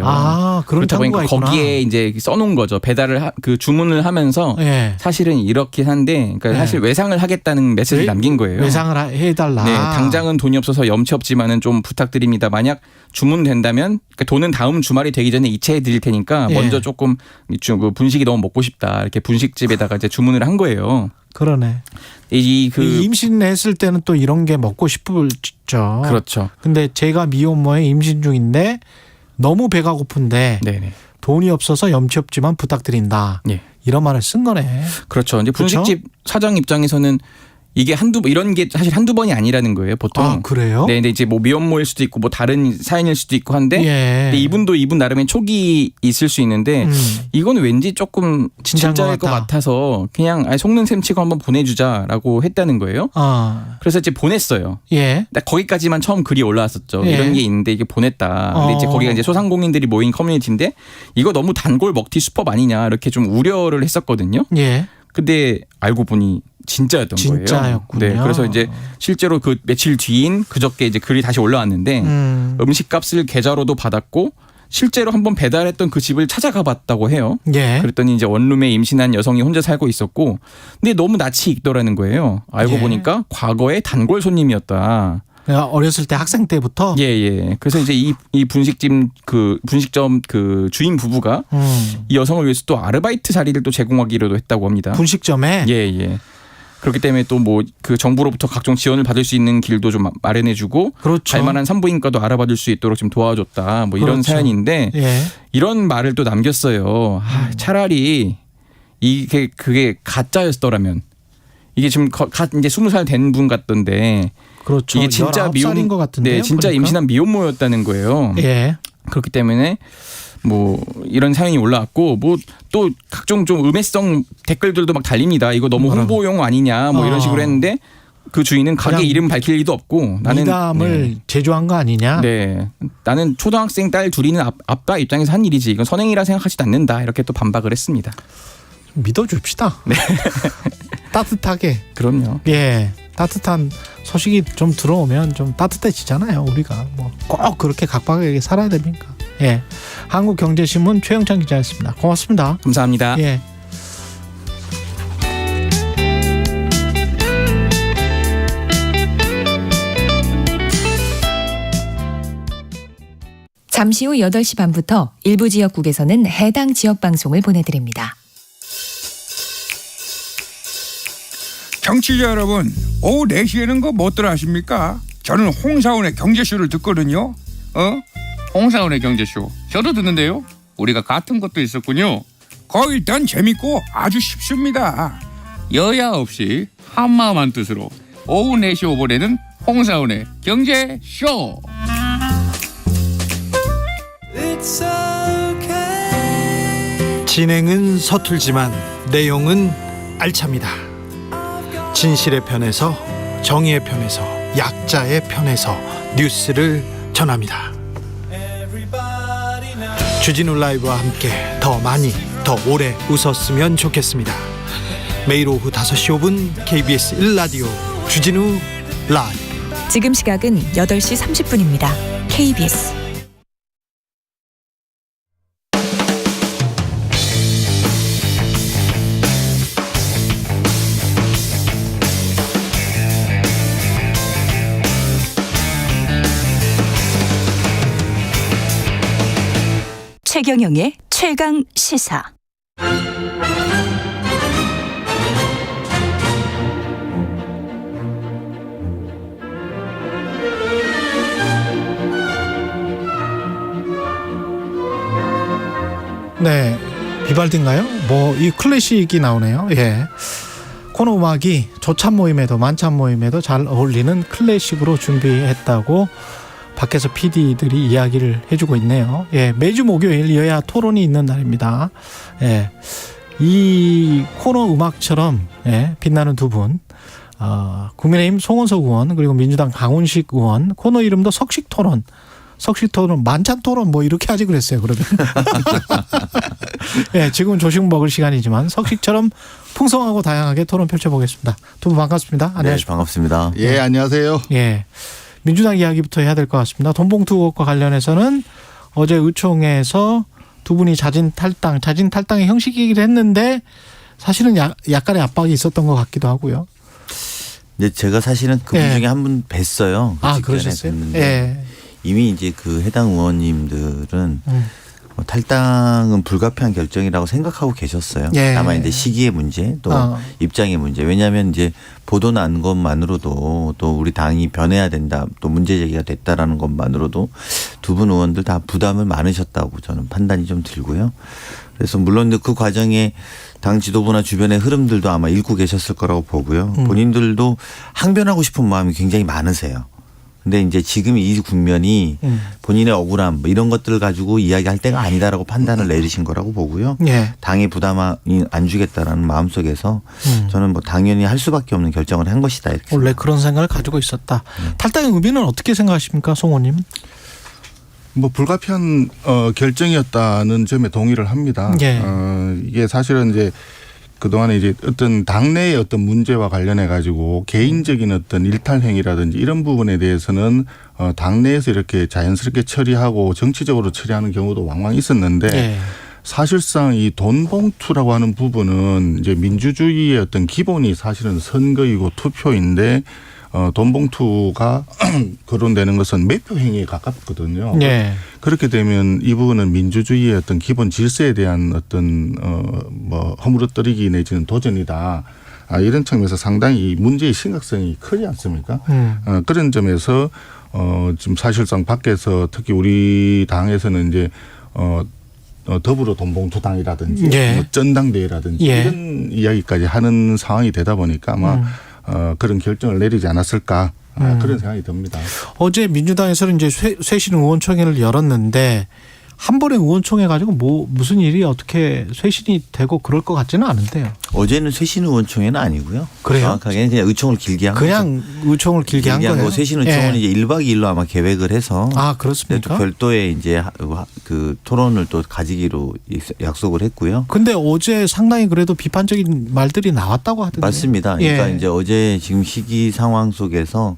그런 창구가 있구나. 거기에 이제 써놓은 거죠. 배달을 그 주문을 하면서 사실은 이렇긴 한데, 그러니까 사실 외상을 하겠다는 메시지를 남긴 거예요. 외상을 해달라. 네, 당장은 돈이 없어서 염치 없지만은 좀 부탁드립니다. 만약 주문된다면 그러니까 돈은 다음 주말이 되기 전에 이체해 드릴 테니까 먼저 조금 분식이 너무 먹고 싶다. 이렇게 분식집에다가 이제 주문을 한 거예요. 그러네. 임신했을 때는 또 이런 게 먹고 싶죠. 그렇죠. 근데 제가 미혼모에 임신 중인데 너무 배가 고픈데 돈이 없어서 염치 없지만 부탁드린다. 이런 말을 쓴 거네. 그렇죠. 이제 분식집 사장 입장에서는 이게 이런 게 사실 한두 번이 아니라는 거예요, 보통. 그래요? 네, 근데 이제 뭐 미혼모일 수도 있고 뭐 다른 사연일 수도 있고 한데 근데 이분 나름의 촉이 있을 수 있는데 이건 왠지 조금 진짜일 것 같아서 그냥 속는 셈 치고 한번 보내주자라고 했다는 거예요. 그래서 이제 보냈어요. 거기까지만 처음 글이 올라왔었죠. 이런 게 있는데 이게 보냈다. 근데 이제 거기가 이제 소상공인들이 모인 커뮤니티인데 이거 너무 단골 먹튀 수법 아니냐 이렇게 좀 우려를 했었거든요. 근데 알고 보니 진짜였던 거예요. 진짜였군요. 네, 그래서 이제 실제로 그 며칠 뒤인 그저께 이제 글이 다시 올라왔는데 음식값을 계좌로도 받았고 실제로 한번 배달했던 그 집을 찾아가 봤다고 해요. 그랬더니 이제 원룸에 임신한 여성이 혼자 살고 있었고, 근데 너무 낯이 익더라는 거예요. 알고 보니까 과거에 단골 손님이었다. 어렸을 때 학생 때부터. 그래서 이제 이 분식점 그 주인 부부가 이 여성을 위해서 또 아르바이트 자리를 또 제공하기로도 했다고 합니다. 분식점에. 그렇기 때문에 또 뭐 그 정부로부터 각종 지원을 받을 수 있는 길도 좀 마련해주고, 갈만한 산부인과도 알아받을 수 있도록 좀 도와줬다. 뭐 이런 사연인데 이런 말을 또 남겼어요. 차라리 그게 가짜였더라면, 이게 지금 이제 20살 된 분 같던데. 그렇죠. 이게 진짜 19살인 것 같은데요. 네, 진짜 보니까. 임신한 미혼모였다는 거예요. 그렇기 때문에 뭐 이런 사연이 올라왔고, 뭐 또 각종 좀 음해성 댓글들도 막 달립니다. 이거 너무 홍보용 아니냐 뭐 이런 식으로 했는데 그 주인은 가게 이름 밝힐 리도 없고, 나는 미담을 제조한 거 아니냐. 나는 초등학생 딸 둘이는 아빠 입장에서 한 일이지 이건 선행이라 생각하지도 않는다, 이렇게 또 반박을 했습니다. 믿어줍시다. 따뜻하게. 그럼요. 따뜻한 소식이 좀 들어오면 좀 따뜻해지잖아요. 우리가 뭐 꼭 그렇게 각박하게 살아야 됩니까? 한국경제신문 최영찬 기자였습니다. 고맙습니다. 감사합니다. 잠시 후 8시 반부터 일부 지역국에서는 해당 지역 방송을 보내드립니다. 정치자 여러분, 오후 4시에는 거 뭐들 하십니까? 저는 홍사원의 경제쇼를 듣거든요. 홍사원의 경제쇼. 저도 듣는데요. 우리가 같은 것도 있었군요. 일단 재밌고 아주 쉽습니다. 여야 없이 한마음 한뜻으로 오후 4시 5분에는 홍사운의 경제쇼. 진행은 서툴지만 내용은 알찹니다. 진실의 편에서, 정의의 편에서, 약자의 편에서 뉴스를 전합니다. 주진우 라이브와 함께 더 많이, 더 오래 웃었으면 좋겠습니다. 매일 오후 5시 5분 KBS 1라디오 주진우 라이브. 지금 시각은 8시 30분입니다. KBS 최경영의 최강 시사. 네, 비발디인가요? 이 클래식이 나오네요. 예. 코너 음악이 조찬 모임에도 만찬 모임에도 잘 어울리는 클래식으로 준비했다고 밖에서 PD들이 이야기를 해주고 있네요. 예, 매주 목요일 여야 토론이 있는 날입니다. 예, 이 코너 음악처럼 빛나는 두 분, 국민의힘 송원석 의원 그리고 민주당 강훈식 의원, 코너 이름도 석식토론, 만찬토론 이렇게 하지 그랬어요. 그러면 예, 지금은 조식 먹을 시간이지만 석식처럼 풍성하고 다양하게 토론 펼쳐보겠습니다. 두 분 반갑습니다. 안녕하십니까? 네, 반갑습니다. 예, 안녕하세요. 예. 민주당 이야기부터 해야 될 것 같습니다. 돈봉투 의혹과 관련해서는 어제 의총에서 두 분이 자진 탈당의 형식 얘기를 했는데 사실은 약간의 압박이 있었던 것 같기도 하고요. 이제 제가 사실은 그분 중에 한 분 뵀어요. 그러셨어요? 예. 이미 이제 그 해당 의원님들은 탈당은 불가피한 결정이라고 생각하고 계셨어요. 예. 다만 이제 시기의 문제 또 입장의 문제. 왜냐하면 이제 보도 난 것만으로도 또 우리 당이 변해야 된다, 또 문제 제기가 됐다라는 것만으로도 두 분 의원들 다 부담을 많으셨다고 저는 판단이 좀 들고요. 그래서 물론 그 과정에 당 지도부나 주변의 흐름들도 아마 읽고 계셨을 거라고 보고요. 본인들도 항변하고 싶은 마음이 굉장히 많으세요. 근데 이제 지금 이 국면이 본인의 억울함 이런 것들을 가지고 이야기할 때가 아니다라고 판단을 내리신 거라고 보고요. 예. 당에 부담 안 주겠다라는 마음속에서 저는 당연히 할 수밖에 없는 결정을 한 것이다. 이렇게 원래 그런 생각을 가지고 있었다. 탈당의 의미는 어떻게 생각하십니까, 송 의원님? 불가피한 결정이었다는 점에 동의를 합니다. 예. 이게 사실은 이제 그동안에 이제 어떤 당내의 어떤 문제와 관련해 가지고 개인적인 어떤 일탈 행위라든지 이런 부분에 대해서는 당내에서 이렇게 자연스럽게 처리하고 정치적으로 처리하는 경우도 왕왕 있었는데 예. 사실상 이 돈봉투라고 하는 부분은 이제 민주주의의 어떤 기본이 사실은 선거이고 투표인데 돈봉투가 거론되는 것은 매표 행위에 가깝거든요. 네. 그렇게 되면 이 부분은 민주주의의 어떤 기본 질서에 대한 어떤 허물어뜨리기 내지는 도전이다. 이런 측면에서 상당히 문제의 심각성이 크지 않습니까? 그런 점에서 지금 사실상 밖에서 특히 우리 당에서는 이제 더불어 돈봉투당이라든지 전당대회라든지 이런 이야기까지 하는 상황이 되다 보니까 아마 그런 결정을 내리지 않았을까 그런 생각이 듭니다. 어제 민주당에서는 이제 쇄신 의원총회를 열었는데 한 번에 의원총회 가지고 무슨 일이 어떻게 쇄신이 되고 그럴 것 같지는 않은데요. 어제는 쇄신 의원총회는 아니고요. 그래요? 정확하게는 그냥 의총을 길게 한 거죠. 그냥 의총을 길게 한 거예요. 쇄신 의총은 이제 1박 2일로 아마 계획을 해서 그렇습니까? 또 별도의 이제 그 토론을 또 가지기로 약속을 했고요. 근데 어제 상당히 그래도 비판적인 말들이 나왔다고 하던데. 맞습니다. 그러니까 이제 어제 지금 시기 상황 속에서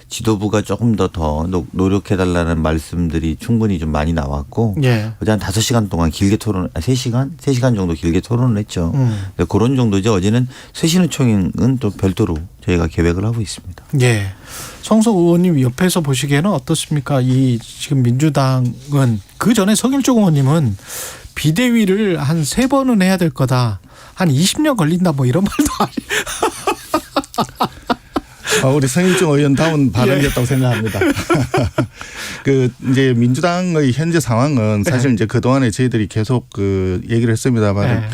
지도부가 조금 더 노력해달라는 말씀들이 충분히 좀 많이 나왔고 어제 한 5시간 동안 길게 3시간 정도 길게 토론을 했죠. 네, 그런 정도죠. 어제는 쇄신의총은 또 별도로 저희가 계획을 하고 있습니다. 예. 성석 의원님 옆에서 보시기에는 어떻습니까? 이 지금 민주당은 그 전에 성일종 의원님은 비대위를 한 3번은 해야 될 거다. 한 20년 걸린다 이런 말도 우리 성일종 의원다운 발언이었다고 생각합니다. 그 이제 민주당의 현재 상황은 사실 이제 그 동안에 저희들이 계속 그 얘기를 했습니다만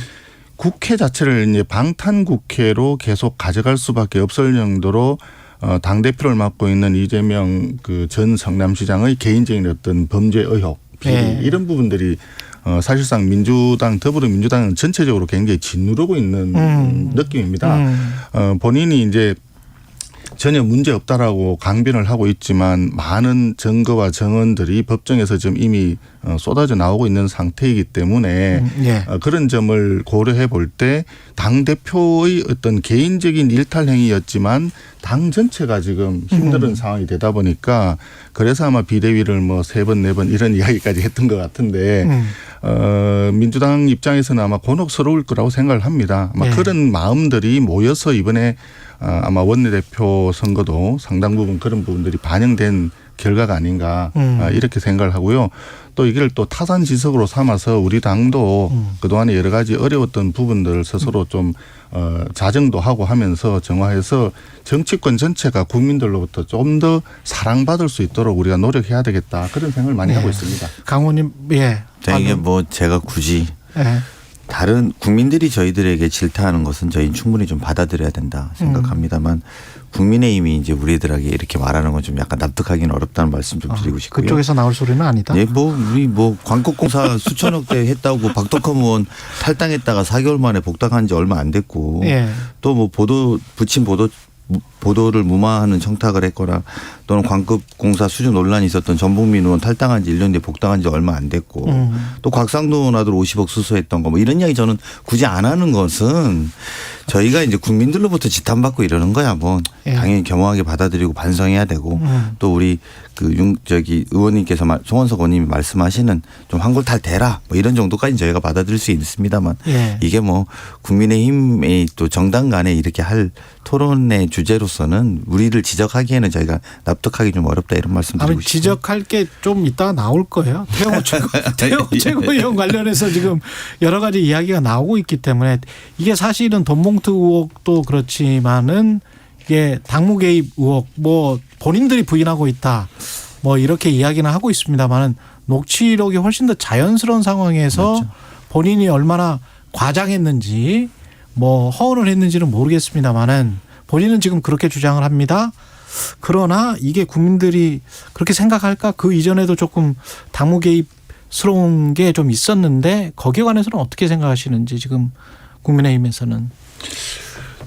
국회 자체를 이제 방탄 국회로 계속 가져갈 수밖에 없을 정도로 당 대표를 맡고 있는 이재명 그 전 성남시장의 개인적인 어떤 범죄 의혹, 비리 이런 부분들이 사실상 민주당, 더불어민주당은 전체적으로 굉장히 짓누르고 있는 느낌입니다. 본인이 이제 전혀 문제 없다라고 강변을 하고 있지만 많은 증거와 정언들이 법정에서 지금 이미 쏟아져 나오고 있는 상태이기 때문에 그런 점을 고려해 볼 때 당대표의 어떤 개인적인 일탈 행위였지만 당 전체가 지금 힘든 상황이 되다 보니까 그래서 아마 비대위를 뭐 3번, 4번 이런 이야기까지 했던 것 같은데 민주당 입장에서는 아마 곤혹스러울 거라고 생각을 합니다. 아마 그런 마음들이 모여서 이번에 아마 원내대표 선거도 상당 부분 그런 부분들이 반영된 결과가 아닌가 이렇게 생각을 하고요. 또 이걸 또 타산지석으로 삼아서 우리 당도 그동안에 여러 가지 어려웠던 부분들을 스스로 좀 자정도 하고 하면서 정화해서 정치권 전체가 국민들로부터 좀 더 사랑받을 수 있도록 우리가 노력해야 되겠다. 그런 생각을 많이 하고 있습니다. 강 의원님. 이게 뭐 제가 굳이 다른 국민들이 저희들에게 질타하는 것은 저희는 충분히 좀 받아들여야 된다 생각합니다만 국민의힘이 이제 우리들에게 이렇게 말하는 건 좀 약간 납득하기는 어렵다는 말씀 좀 드리고 싶고요. 그쪽에서 나올 소리는 아니다. 네, 우리 광곡공사 수천억대 했다고 박덕흠 의원 탈당했다가 4개월 만에 복당한 지 얼마 안 됐고 또 뭐 보도를 무마하는 청탁을 했거나 또는 광급공사 수주 논란이 있었던 전북민 의원 탈당한 지 1년 뒤에 복당한 지 얼마 안 됐고 또 곽상도 의원 아들 50억 수수했던 거 뭐 이런 이야기 저는 굳이 안 하는 것은 저희가 이제 국민들로부터 지탄받고 이러는 거야 뭐 당연히 겸허하게 받아들이고 반성해야 되고 또 우리 의원님께서 송원석 의원님이 말씀하시는 좀 한골탈 대라 뭐 이런 정도까지 저희가 받아들일 수 있습니다만 이게 뭐 국민의힘의 또 정당 간에 이렇게 할 토론의 주제로서는 우리를 지적하기에는 저희가 납득하기 좀 어렵다 이런 말씀 드리고 싶습니다. 지적할 게 좀 이따가 나올 거예요. 태영호 최고위원 관련해서 지금 여러 가지 이야기가 나오고 있기 때문에 이게 사실은 돈봉투 의혹도 그렇지만은 이게 당무 개입 의혹 뭐 본인들이 부인하고 있다 뭐 이렇게 이야기는 하고 있습니다만은 녹취록이 훨씬 더 자연스러운 상황에서 본인이 얼마나 과장했는지 뭐 허언을 했는지는 모르겠습니다만은 본인은 지금 그렇게 주장을 합니다. 그러나 이게 국민들이 그렇게 생각할까? 그 이전에도 조금 당무 개입스러운 게 좀 있었는데 거기에 관해서는 어떻게 생각하시는지 지금 국민의힘에서는.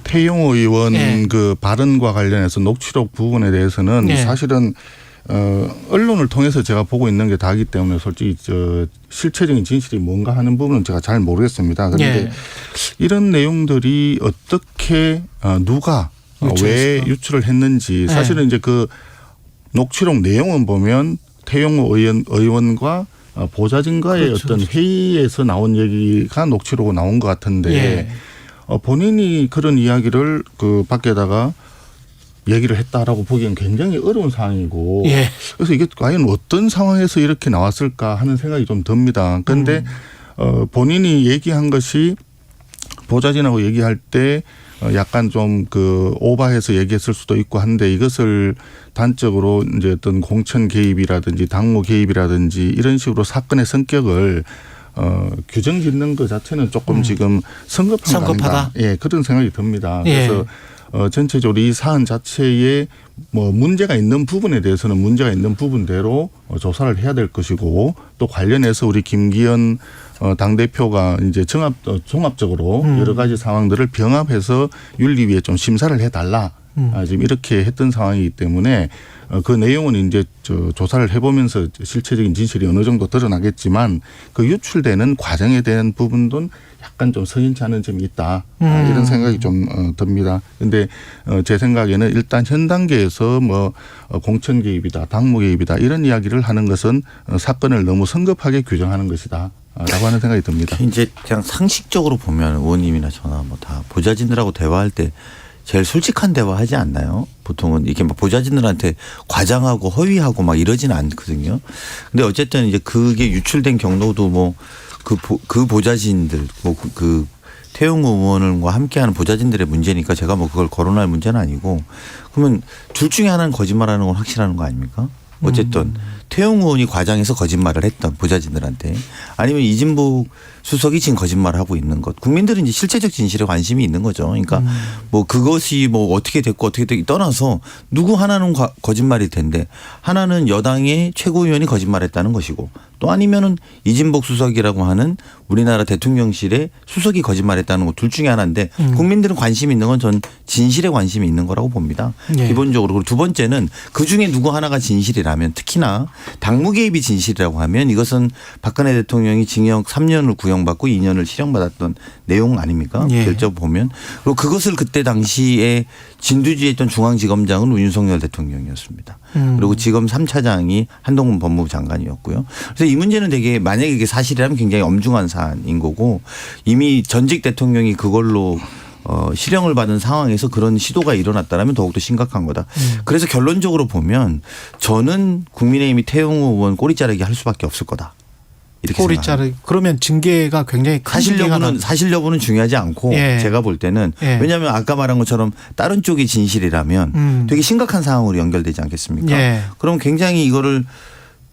태용호 의원 그 발언과 관련해서 녹취록 부분에 대해서는 사실은 언론을 통해서 제가 보고 있는 게 다이기 때문에 솔직히 실체적인 진실이 뭔가 하는 부분은 제가 잘 모르겠습니다. 그런데 이런 내용들이 어떻게 누가 왜 유출을 했는지 사실은 이제 그 녹취록 내용은 보면 태용호 의원과 보좌진과의 어떤 회의에서 나온 얘기가 녹취록으로 나온 것 같은데 본인이 그런 이야기를 그 밖에다가 얘기를 했다라고 보기엔 굉장히 어려운 상황이고 그래서 이게 과연 어떤 상황에서 이렇게 나왔을까 하는 생각이 좀 듭니다. 그런데 본인이 얘기한 것이 보좌진하고 얘기할 때 약간 좀 그 오바해서 얘기했을 수도 있고 한데 이것을 단적으로 이제 어떤 공천 개입이라든지 당무 개입이라든지 이런 식으로 사건의 성격을 규정 짓는 것 자체는 조금 지금 성급한 거 아닌가. 그런 생각이 듭니다. 그래서 전체적으로 이 사안 자체에 뭐 문제가 있는 부분에 대해서는 문제가 있는 부분대로 조사를 해야 될 것이고 또 관련해서 우리 김기현 당대표가 이제 종합적으로 여러 가지 상황들을 병합해서 윤리위에 좀 심사를 해달라. 지금 이렇게 했던 상황이기 때문에 그 내용은 이제 조사를 해보면서 실체적인 진실이 어느 정도 드러나겠지만 그 유출되는 과정에 대한 부분도 약간 좀 석연치 않은 점이 있다. 이런 생각이 좀 듭니다. 그런데 제 생각에는 일단 현 단계에서 뭐 공천 개입이다, 당무 개입이다 이런 이야기를 하는 것은 사건을 너무 성급하게 규정하는 것이다. 라고 하는 생각이 듭니다. 이제 그냥 상식적으로 보면 의원님이나 저나 뭐 다 보좌진들하고 대화할 때 제일 솔직한 대화하지 않나요? 보통은 이렇게 막 보좌진들한테 과장하고 허위하고 막 이러지는 않거든요. 근데 어쨌든 이제 그게 유출된 경로도 뭐 그 보좌진들 뭐 그 태용호 의원과 함께하는 보좌진들의 문제니까 제가 뭐 그걸 거론할 문제는 아니고 그러면 둘 중에 하나는 거짓말하는 건 확실한 거 아닙니까? 어쨌든 태용 의원이 과장해서 거짓말을 했던 보좌진들한테 아니면 이진복 수석이 지금 거짓말을 하고 있는 것. 국민들은 이제 실체적 진실에 관심이 있는 거죠. 그러니까 뭐 그것이 뭐 어떻게 됐고 어떻게 됐고 떠나서 누구 하나는 거짓말일 텐데 하나는 여당의 최고위원이 거짓말했다는 것이고 또 아니면은 이진복 수석이라고 하는 우리나라 대통령실의 수석이 거짓말했다는 것 둘 중에 하나인데 국민들은 관심이 있는 건 전 진실에 관심이 있는 거라고 봅니다. 예. 기본적으로. 그리고 두 번째는 그중에 누구 하나가 진실이라면 특히나 당무 개입이 진실이라고 하면 이것은 박근혜 대통령이 징역 3년을 구형받고 2년을 실형받았던 내용 아닙니까? 예. 결정 보면. 그리고 그것을 그때 당시에 진두지휘했던 중앙지검장은 윤석열 대통령이었습니다. 그리고 지검 3차장이 한동훈 법무부 장관이었고요. 그래서 이 문제는 되게 만약에 이게 사실이라면 굉장히 엄중한 사안인 거고 이미 전직 대통령이 그걸로 실형을 받은 상황에서 그런 시도가 일어났다면 더욱더 심각한 거다. 그래서 결론적으로 보면 저는 국민의힘이 태용호 의원 꼬리 자르기 할 수밖에 없을 거다. 이렇게 꼬리 생각합니다. 자르기. 그러면 징계가 굉장히 큰 사실 여부는 중요하지 않고 예. 제가 볼 때는 예. 왜냐하면 아까 말한 것처럼 다른 쪽이 진실이라면 되게 심각한 상황으로 연결되지 않겠습니까? 예. 그럼 굉장히 이거를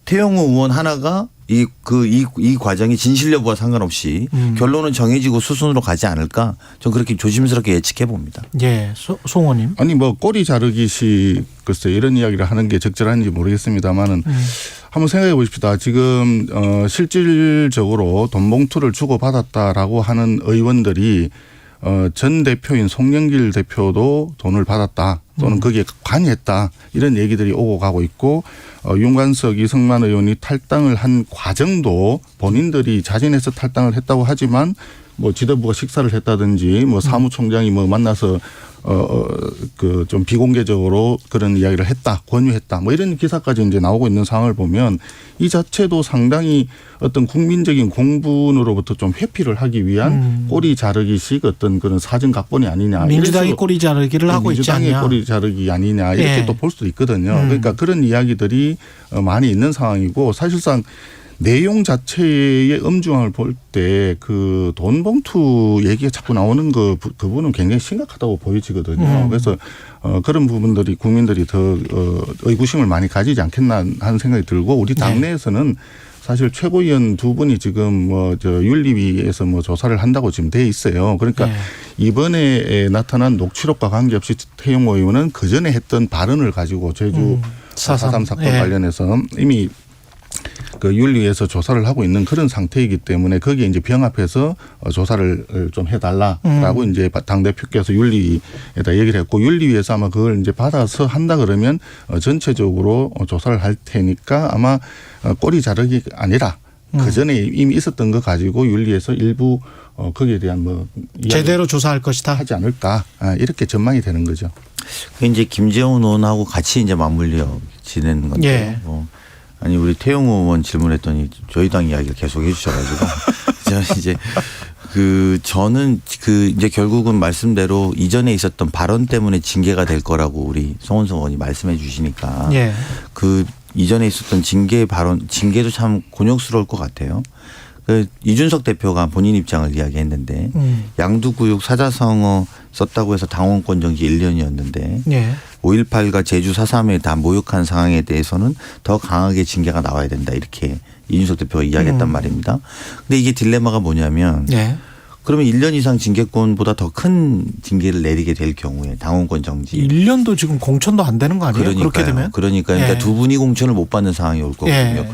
태용호 의원 하나가 이 과정이 진실 여부와 상관없이 결론은 정해지고 수순으로 가지 않을까? 전 그렇게 조심스럽게 예측해 봅니다. 예, 송원님. 아니 뭐 꼬리 자르기식 글쎄 이런 이야기를 하는 게 적절한지 모르겠습니다만은 한번 생각해 보십시다. 지금 실질적으로 돈 봉투를 주고 받았다라고 하는 의원들이 전 대표인 송영길 대표도 돈을 받았다 또는 거기에 관여했다 이런 얘기들이 오고 가고 있고 윤관석 이승만 의원이 탈당을 한 과정도 본인들이 자진해서 탈당을 했다고 하지만 뭐 지도부가 식사를 했다든지 뭐 사무총장이 뭐 만나서 그 좀 비공개적으로 그런 이야기를 했다, 권유했다, 뭐 이런 기사까지 이제 나오고 있는 상황을 보면 이 자체도 상당히 어떤 국민적인 공분으로부터 좀 회피를 하기 위한 꼬리 자르기식 어떤 그런 사정 각본이 아니냐. 민주당이 꼬리 자르기를 하고 있지 않냐. 민주당이 꼬리 자르기 아니냐 이렇게 예. 또 볼 수도 있거든요. 그러니까 그런 이야기들이 많이 있는 상황이고 사실상 내용 자체의 엄중함을 볼 때 그 돈 봉투 얘기가 자꾸 나오는 그 부분은 굉장히 심각하다고 보여지거든요. 그래서 그런 부분들이 국민들이 더 의구심을 많이 가지지 않겠나 하는 생각이 들고 우리 당내에서는 사실 최고위원 두 분이 지금 윤리위에서 조사를 한다고 지금 돼 있어요. 그러니까 이번에 나타난 녹취록과 관계없이 태용호 의원은 그 전에 했던 발언을 가지고 제주 4.3 사건 관련해서 이미 그 윤리위에서 조사를 하고 있는 그런 상태이기 때문에 거기에 이제 병합해서 조사를 좀 해달라라고 이제 당대표께서 윤리위에다 얘기를 했고 윤리위에서 아마 그걸 이제 받아서 한다 그러면 전체적으로 조사를 할 테니까 아마 꼬리 자르기 아니라 그 전에 이미 있었던 거 가지고 윤리에서 일부 거기에 대한 제대로 조사할 것이다 하지 않을까 이렇게 전망이 되는 거죠. 이제 김재원 의원하고 같이 이제 맞물려 지내는 건데. 예. 아니 우리 태용호 의원 질문했더니 저희 당 이야기를 계속 해주셔가지고 저는 이제 결국은 말씀대로 이전에 있었던 발언 때문에 징계가 될 거라고 우리 송원석 의원이 말씀해 주시니까 그 이전에 있었던 징계도 참 곤욕스러울 것 같아요. 이준석 대표가 본인 입장을 이야기했는데 양두구육 사자성어 썼다고 해서 당원권 정지 1년이었는데 5.18과 제주 4.3에 다 모욕한 상황에 대해서는 더 강하게 징계가 나와야 된다 이렇게 이준석 대표가 이야기했단 말입니다. 근데 이게 딜레마가 뭐냐면 그러면 1년 이상 징계권보다 더 큰 징계를 내리게 될 경우에 당원권 정지. 1년도 지금 공천도 안 되는 거 아니에요? 그렇게 되면? 그러니까 두 분이 공천을 못 받는 상황이 올 거거든요.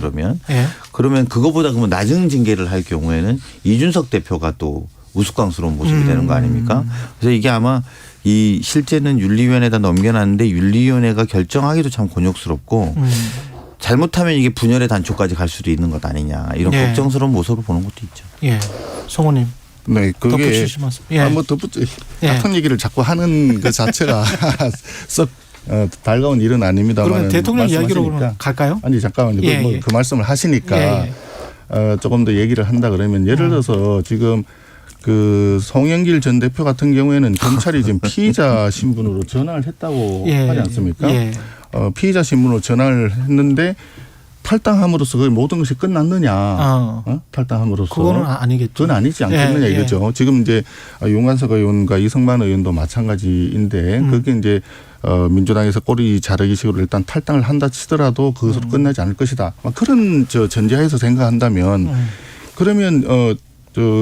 그러면 그거보다 그러면 낮은 징계를 할 경우에는 이준석 대표가 또 우스꽝스러운 모습이 되는 거 아닙니까? 그래서 이게 아마 실제는 윤리위원회에다 넘겨놨는데 윤리위원회가 결정하기도 참 곤욕스럽고 잘못하면 이게 분열의 단초까지 갈 수도 있는 것 아니냐 이런 걱정스러운 모습을 보는 것도 있죠. 예, 성우님. 네, 그게 같은 얘기를 자꾸 하는 그 자체가 썩 달가운 일은 아닙니다만. 그러면 대통령 이야기로 그러면 갈까요? 아니 잠깐만요. 그 말씀을 하시니까 조금 더 얘기를 한다 그러면 예를 들어서 지금 그 송영길 전 대표 같은 경우에는 경찰이 지금 피의자 신분으로 전화를 했다고 하지 않습니까? 피의자 신분으로 전화를 했는데 탈당함으로써 그 모든 것이 끝났느냐? 탈당함으로써 그거는 아니겠죠. 그건 아니지 않겠느냐 이거죠. 지금 이제 용관석 의원과 이성만 의원도 마찬가지인데 그게 이제 민주당에서 꼬리 자르기 식으로 일단 탈당을 한다 치더라도 그것으로 끝나지 않을 것이다. 그런 전제하에서 생각한다면 그러면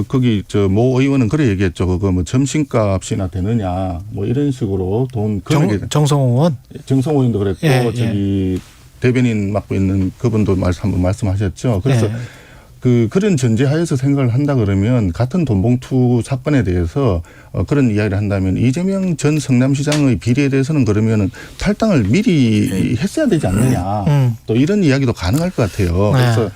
거기 모 의원은 그래 얘기했죠. 그거 뭐 점심값이나 되느냐 뭐 이런 식으로 돈 정성호 의원도 그랬고 저기 대변인 맡고 있는 그분도 한번 말씀하셨죠. 그래서 그런 전제하에서 생각을 한다 그러면 같은 돈봉투 사건에 대해서 그런 이야기를 한다면 이재명 전 성남시장의 비리에 대해서는 그러면은 탈당을 미리 했어야 되지 않느냐. 또 이런 이야기도 가능할 것 같아요. 그래서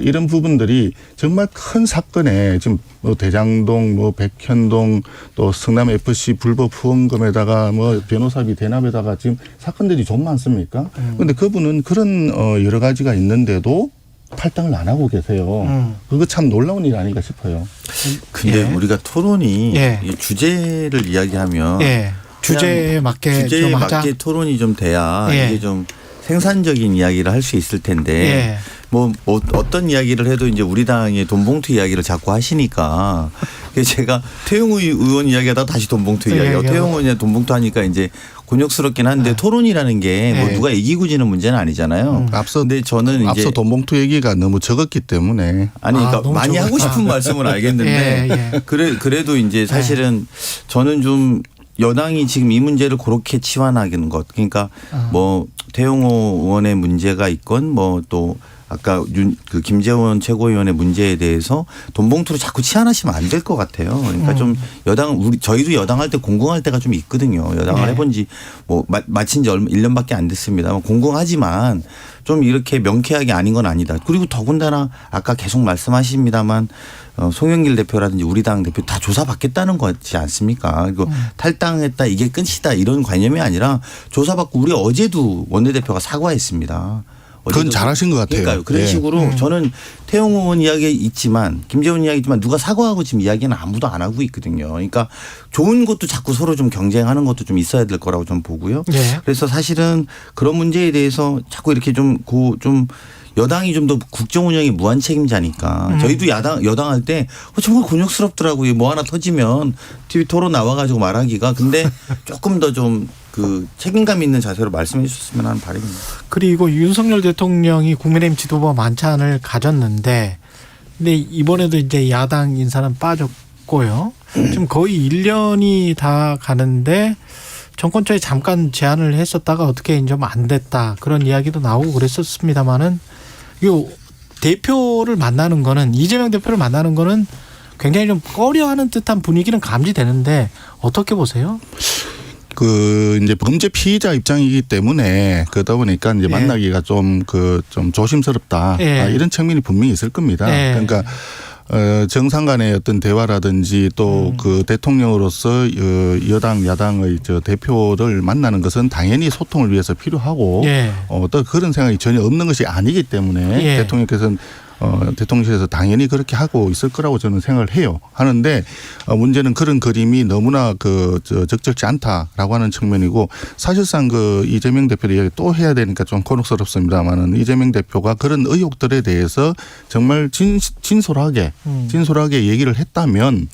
이런 부분들이 정말 큰 사건에 지금 뭐 대장동, 뭐 백현동, 또 성남 FC 불법 후원금에다가 뭐 변호사비 대납에다가 지금 사건들이 좀 많습니까? 그런데 그분은 그런 여러 가지가 있는데도 탈당을 안 하고 계세요. 그거 참 놀라운 일 아닌가 싶어요. 근데 우리가 토론이 주제를 이야기하면 주제에 맞게 주제에 좀 맞게 하자. 토론이 좀 돼야 이게 좀 생산적인 이야기를 할 수 있을 텐데 뭐 어떤 이야기를 해도 이제 우리 당의 돈봉투 이야기를 자꾸 하시니까 제가 태용호 의원 이야기하다가 다시 돈봉투 이야기하고 태용호 의원 돈봉투 하니까 이제 곤욕스럽긴 한데 토론이라는 게 뭐 누가 이기고 지는 문제는 아니잖아요. 근데 저는 앞서 돈봉투 얘기가 너무 적었기 때문에 아니 그러니까 많이 하고 싶은 말씀은 알겠는데 그래도 이제 사실은 저는 좀 여당이 지금 이 문제를 그렇게 치환하는 것 그러니까 뭐 태용호 의원의 문제가 있건 뭐 또 아까 그 김재원 최고위원의 문제에 대해서 돈봉투로 자꾸 치환하시면 안 될 것 같아요. 그러니까 좀 저희도 여당할 때 공공할 때가 좀 있거든요. 여당을 해본 지 뭐 마친 지 1년밖에 안 됐습니다. 공공하지만 좀 이렇게 명쾌하게 아닌 건 아니다. 그리고 더군다나 아까 계속 말씀하십니다만 송영길 대표라든지 우리 당 대표 다 조사받겠다는 거지 않습니까? 그리고 탈당했다 이게 끝이다 이런 관념이 아니라 조사받고 우리 어제도 원내대표가 사과했습니다. 그건 잘하신 것 같아요. 그러니까요. 그런 식으로 저는 태용호 의원 이야기 있지만 김재원 이야기 있지만 누가 사과하고 지금 이야기는 아무도 안 하고 있거든요. 그러니까 좋은 것도 자꾸 서로 좀 경쟁하는 것도 좀 있어야 될 거라고 좀 보고요. 그래서 사실은 그런 문제에 대해서 자꾸 이렇게 좀 여당이 좀 더 국정 운영이 무한 책임자니까 저희도 여당할 때 정말 곤욕스럽더라고요. 뭐 하나 터지면 TV 토론 나와가지고 말하기가 근데 조금 더 좀 그 책임감 있는 자세로 말씀해 주셨으면 하는 바람입니다. 그리고 윤석열 대통령이 국민의힘 지도부 만찬을 가졌는데 근데 이번에도 이제 야당 인사는 빠졌고요. 지금 거의 1년이 다 가는데 정권 초에 잠깐 제안을 했었다가 어떻게 좀 안 됐다 그런 이야기도 나오고 그랬었습니다만은 이 대표를 만나는 거는 이재명 대표를 만나는 거는 굉장히 좀 꺼려하는 듯한 분위기는 감지되는데 어떻게 보세요? 이제 범죄 피의자 입장이기 때문에 그러다 보니까 이제 만나기가 좀 조심스럽다. 이런 측면이 분명히 있을 겁니다. 그러니까 정상 간의 어떤 대화라든지 또 그 대통령으로서 여당 야당의 대표를 만나는 것은 당연히 소통을 위해서 필요하고 또 그런 생각이 전혀 없는 것이 아니기 때문에 대통령께서는 대통령실에서 당연히 그렇게 하고 있을 거라고 저는 생각을 해요. 하는데 문제는 그런 그림이 너무나 적절치 않다라고 하는 측면이고 사실상 이재명 대표를 이야기 또 해야 되니까 좀 곤혹스럽습니다만은 이재명 대표가 그런 의혹들에 대해서 정말 진솔하게 얘기를 했다면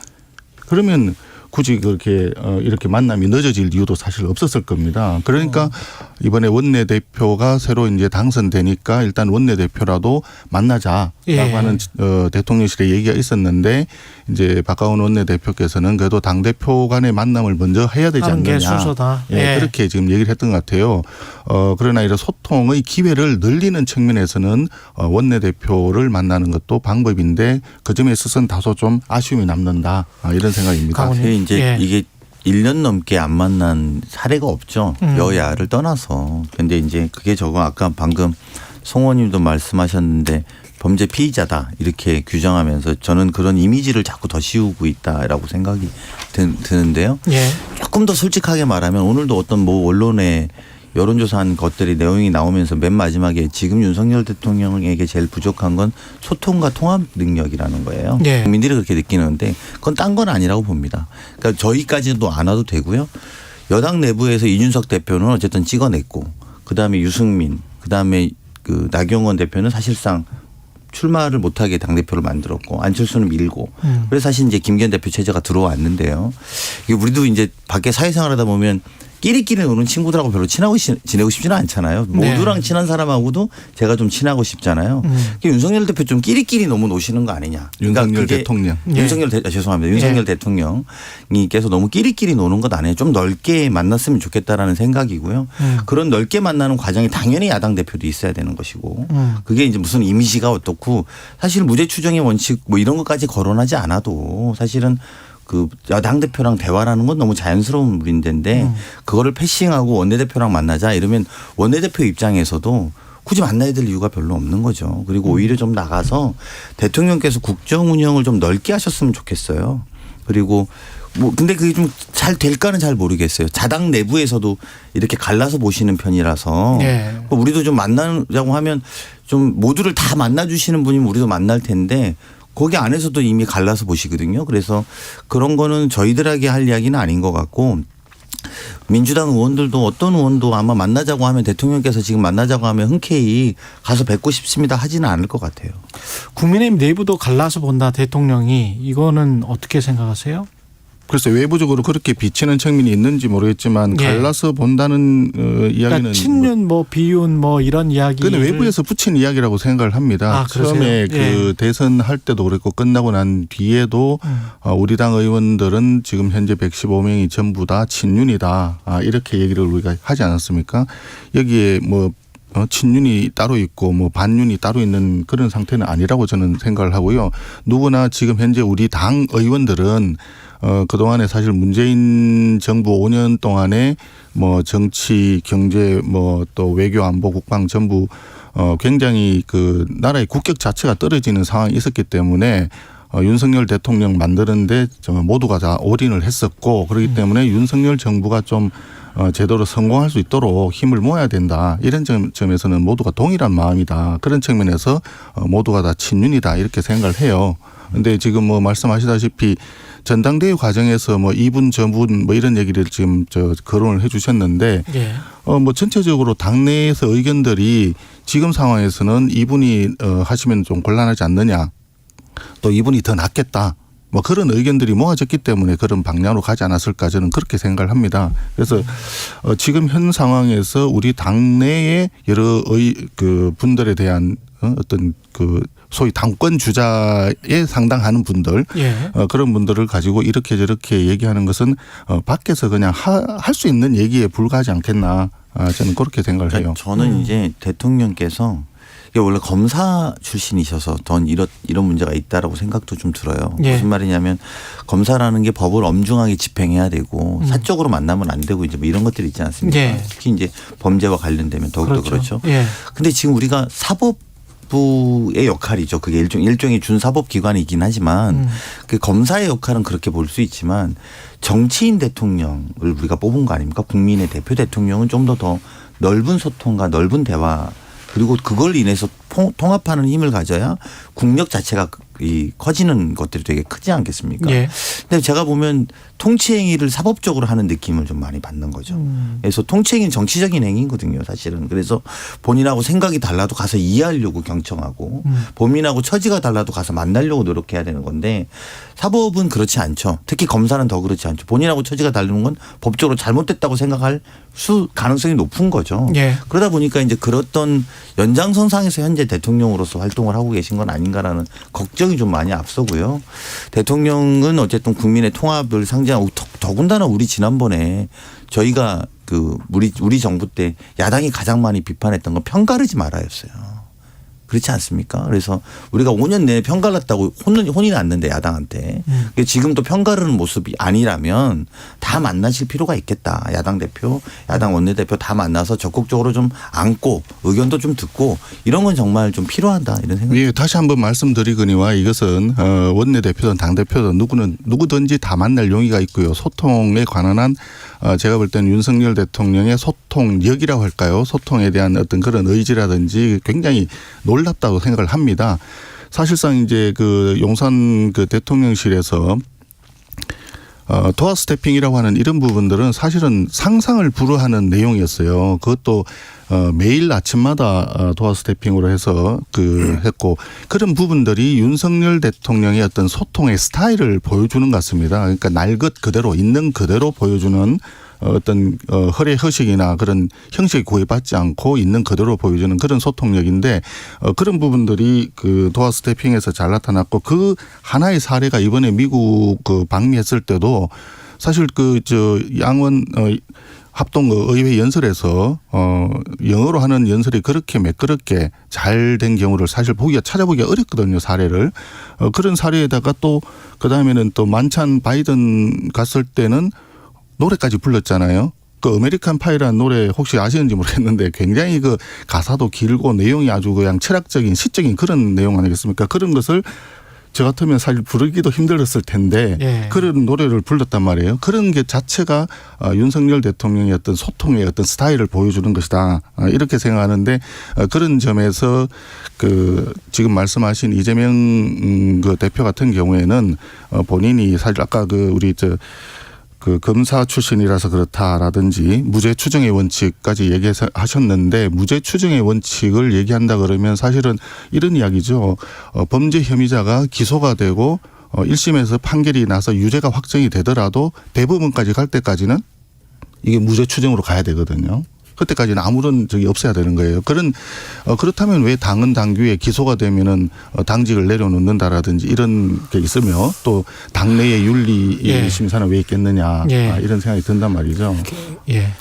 그러면 굳이 그렇게 이렇게 만남이 늦어질 이유도 사실 없었을 겁니다. 그러니까 이번에 원내대표가 새로 이제 당선되니까 일단 원내대표라도 만나자라고 하는 대통령실의 얘기가 있었는데 이제 박가원 원내대표께서는 그래도 당대표 간의 만남을 먼저 해야 되지 않느냐. 순서다. 그렇게 지금 얘기를 했던 것 같아요. 그러나 이런 소통의 기회를 늘리는 측면에서는 원내대표를 만나는 것도 방법인데 그 점에 있어서는 다소 좀 아쉬움이 남는다. 이런 생각입니다. 이제 이게 1년 넘게 안 만난 사례가 없죠. 여야를 떠나서. 근데 이제 그게 아까 방금 송 의원님도 말씀하셨는데 범죄 피의자다 이렇게 규정하면서 저는 그런 이미지를 자꾸 더 씌우고 있다라고 생각이 드는데요. 조금 더 솔직하게 말하면 오늘도 어떤 뭐 언론에 여론조사한 것들이 내용이 나오면서 맨 마지막에 지금 윤석열 대통령에게 제일 부족한 건 소통과 통합 능력이라는 거예요. 국민들이 그렇게 느끼는데 그건 딴 건 아니라고 봅니다. 그러니까 저희까지도 안 와도 되고요. 여당 내부에서 이준석 대표는 어쨌든 찍어냈고 그다음에 유승민 그다음에 그 나경원 대표는 사실상 출마를 못하게 당대표를 만들었고 안철수는 밀고 그래서 사실 이제 김기현 대표 체제가 들어왔는데요. 이게 우리도 이제 밖에 사회생활하다 보면 끼리끼리 노는 친구들하고 별로 친하고 지내고 싶지는 않잖아요. 네. 모두랑 친한 사람하고도 제가 좀 친하고 싶잖아요. 윤석열 대표 좀 끼리끼리 너무 노시는 거 아니냐. 그러니까 윤석열 대통령. 죄송합니다. 윤석열 대통령이께서 너무 끼리끼리 노는 것 아니에요. 좀 넓게 만났으면 좋겠다라는 생각이고요. 그런 넓게 만나는 과정에 당연히 야당 대표도 있어야 되는 것이고 그게 이제 무슨 이미지가 어떻고 사실 무죄 추정의 원칙 뭐 이런 것까지 거론하지 않아도 사실은 그 야당 대표랑 대화라는 건 너무 자연스러운 문제인데 그거를 패싱하고 원내대표랑 만나자 이러면 원내대표 입장에서도 굳이 만나야 될 이유가 별로 없는 거죠. 그리고 오히려 좀 나가서 대통령께서 국정 운영을 좀 넓게 하셨으면 좋겠어요. 그리고 뭐 근데 그게 좀 잘 될까는 잘 모르겠어요. 자당 내부에서도 이렇게 갈라서 보시는 편이라서 우리도 좀 만나자고 하면 좀 모두를 다 만나주시는 분이면 우리도 만날 텐데 거기 안에서도 이미 갈라서 보시거든요. 그래서 그런 거는 저희들에게 할 이야기는 아닌 것 같고 민주당 의원들도 어떤 의원도 아마 만나자고 하면 대통령께서 지금 만나자고 하면 흔쾌히 가서 뵙고 싶습니다 하지는 않을 것 같아요. 국민의힘 내부도 갈라서 본다 대통령이 이거는 어떻게 생각하세요? 글쎄 외부적으로 그렇게 비치는 측면이 있는지 모르겠지만 갈라서 본다는 이야기는 그러니까 친윤 뭐 비윤 뭐 이런 이야기. 근데 외부에서 붙인 이야기라고 생각을 합니다. 처음에 그 대선 할 때도 그랬고 끝나고 난 뒤에도 우리 당 의원들은 지금 현재 115명이 전부 다 친윤이다. 이렇게 얘기를 우리가 하지 않았습니까? 여기에 뭐 친윤이 따로 있고 뭐 반윤이 따로 있는 그런 상태는 아니라고 저는 생각을 하고요. 누구나 지금 현재 우리 당 의원들은 그동안에 사실 문재인 정부 5년 동안에 뭐 정치, 경제, 뭐 또 외교, 안보, 국방 전부 굉장히 그 나라의 국격 자체가 떨어지는 상황이 있었기 때문에 윤석열 대통령 만드는데 모두가 다 올인을 했었고 그렇기 때문에 윤석열 정부가 좀 제대로 성공할 수 있도록 힘을 모아야 된다. 이런 점에서는 모두가 동일한 마음이다. 그런 측면에서 모두가 다 친윤이다. 이렇게 생각을 해요. 근데 지금 뭐 말씀하시다시피 전당대회 과정에서 뭐 이분 저분 뭐 이런 얘기를 지금 거론을 해 주셨는데 뭐 전체적으로 당내에서 의견들이 지금 상황에서는 이분이 하시면 좀 곤란하지 않느냐. 또 이분이 더 낫겠다. 뭐 그런 의견들이 모아졌기 때문에 그런 방향으로 가지 않았을까 저는 그렇게 생각을 합니다. 그래서 지금 현 상황에서 우리 당내의 여러 그 분들에 대한 어떤 그 소위 당권 주자에 상당하는 분들 그런 분들을 가지고 이렇게 저렇게 얘기하는 것은 밖에서 그냥 할 수 있는 얘기에 불과하지 않겠나 저는 그렇게 생각을 해요. 저는 이제 대통령께서 이게 원래 검사 출신이셔서 전 이런 문제가 있다라고 생각도 좀 들어요. 무슨 말이냐면 검사라는 게 법을 엄중하게 집행해야 되고 사적으로 만나면 안 되고 이제 뭐 이런 것들이 있지 않습니까? 특히 이제 범죄와 관련되면 더욱더 그렇죠. 근데 지금 우리가 사법부의 역할이죠. 그게 일종의 준사법기관이긴 하지만 그 검사의 역할은 그렇게 볼 수 있지만 정치인 대통령을 우리가 뽑은 거 아닙니까? 국민의 대표 대통령은 좀 더 넓은 소통과 넓은 대화 그리고 그걸 인해서 통합하는 힘을 가져야 국력 자체가 커지는 것들이 되게 크지 않겠습니까? 근데 제가 보면 통치행위를 사법적으로 하는 느낌을 좀 많이 받는 거죠. 그래서 통치행위는 정치적인 행위거든요, 사실은. 그래서 본인하고 생각이 달라도 가서 이해하려고 경청하고 본인하고 처지가 달라도 가서 만나려고 노력해야 되는 건데 사법은 그렇지 않죠. 특히 검사는 더 그렇지 않죠. 본인하고 처지가 다르는 건 법적으로 잘못됐다고 생각할 가능성이 높은 거죠. 그러다 보니까 이제 그렇던 연장선상에서 현재 대통령으로서 활동을 하고 계신 건 아닌가라는 걱정이 좀 많이 앞서고요. 대통령은 어쨌든 국민의 통합을 상징하고 더군다나 우리 지난번에 저희가 그 우리 정부 때 야당이 가장 많이 비판했던 건 편가르지 말아였어요. 그렇지 않습니까? 그래서 우리가 5년 내내 편갈랐다고 혼이 났는데 야당한테. 지금도 편가르는 모습이 아니라면 다 만나실 필요가 있겠다. 야당 대표, 야당 원내대표 다 만나서 적극적으로 좀 안고 의견도 좀 듣고 이런 건 정말 좀 필요하다 이런 생각이 다시 한번 말씀드리거니와 이것은 원내대표든 당대표든 누구든지 다 만날 용의가 있고요. 소통에 관한 한 제가 볼 때는 윤석열 대통령의 소통력이라고 할까요? 소통에 대한 어떤 그런 의지라든지 굉장히 놀랍다고 생각을 합니다. 사실상 이제 그 용산 그 대통령실에서 도어 스태핑이라고 하는 이런 부분들은 사실은 상상을 불허하는 내용이었어요. 그것도 매일 아침마다 도어 스태핑으로 해서 했고 그런 부분들이 윤석열 대통령의 어떤 소통의 스타일을 보여주는 것 같습니다. 그러니까 날 것 그대로 있는 그대로 보여주는 어떤 허례 허식이나 그런 형식에 구애받지 않고 있는 그대로 보여주는 그런 소통력인데 그런 부분들이 도어 스태핑에서 잘 나타났고 그 하나의 사례가 이번에 미국 방미했을 때도 사실 양원 합동 의회 연설에서 영어로 하는 연설이 그렇게 매끄럽게 잘 된 경우를 사실 찾아보기가 어렵거든요, 사례를. 그런 사례에다가 또 그다음에는 또 만찬 바이든 갔을 때는 노래까지 불렀잖아요. 아메리칸 파이라는 노래 혹시 아시는지 모르겠는데 굉장히 가사도 길고 내용이 아주 그냥 철학적인 시적인 그런 내용 아니겠습니까? 그런 것을 저 같으면 사실 부르기도 힘들었을 텐데 예. 그런 노래를 불렀단 말이에요. 그런 게 자체가 윤석열 대통령의 어떤 소통의 어떤 스타일을 보여주는 것이다. 이렇게 생각하는데 그런 점에서 지금 말씀하신 이재명 대표 같은 경우에는 본인이 사실 아까 우리 검사 출신이라서 그렇다라든지 무죄 추정의 원칙까지 얘기하셨는데 무죄 추정의 원칙을 얘기한다 그러면 사실은 이런 이야기죠. 범죄 혐의자가 기소가 되고 1심에서 판결이 나서 유죄가 확정이 되더라도 대법원까지 갈 때까지는 이게 무죄 추정으로 가야 되거든요. 그때까지는 아무런 적이 없어야 되는 거예요. 그렇다면 왜 당은 당규에 기소가 되면은 당직을 내려놓는다라든지 이런 게 있으며 또 당내의 윤리 심사는 왜 있겠느냐 이런 생각이 든단 말이죠. 예.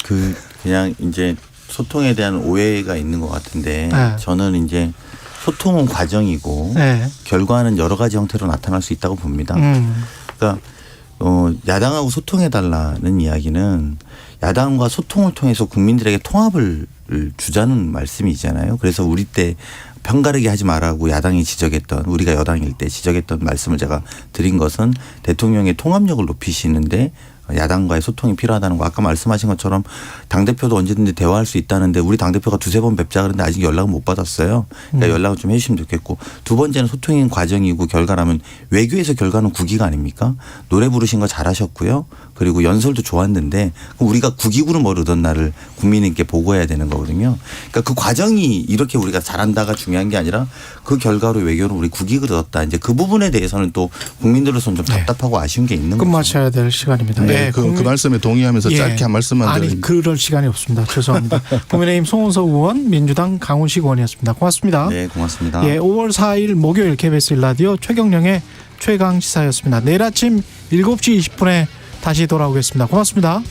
그냥 이제 소통에 대한 오해가 있는 것 같은데 저는 이제 소통은 과정이고 결과는 여러 가지 형태로 나타날 수 있다고 봅니다. 그러니까 야당하고 소통해달라는 이야기는 야당과 소통을 통해서 국민들에게 통합을 주자는 말씀이잖아요. 그래서 우리 때 편가르게 하지 말라고 야당이 지적했던 우리가 여당일 때 지적했던 말씀을 제가 드린 것은 대통령의 통합력을 높이시는데 야당과의 소통이 필요하다는 거 아까 말씀하신 것처럼 당대표도 언제든지 대화할 수 있다는데 우리 당대표가 두세 번 뵙자 그러는데 아직 연락은 못 받았어요. 그러니까 연락을 좀 해 주시면 좋겠고 두 번째는 소통인 과정이고 결과라면 외교에서 결과는 국위가 아닙니까? 노래 부르신 거 잘하셨고요. 그리고 연설도 좋았는데 우리가 국익으로 뭘 얻었나를 국민에게 보고해야 되는 거거든요. 그러니까 그 과정이 이렇게 우리가 잘한다가 중요한 게 아니라 그 결과로 외교로 우리 국익을 얻었다. 이제 그 부분에 대해서는 또 국민들로서는 좀 답답하고 아쉬운 게 있는 거죠. 끝마쳐야 될 시간입니다. 네, 그 말씀에 동의하면서 짧게 한 말씀만 아니 그럴 시간이 없습니다. 죄송합니다. 국민의힘 송원석 의원, 민주당 강훈식 의원이었습니다. 고맙습니다. 네, 고맙습니다. 5월 4일 목요일 KBS 1라디오 최경영의 최강시사였습니다. 내일 아침 7시 20분에 다시 돌아오겠습니다. 고맙습니다.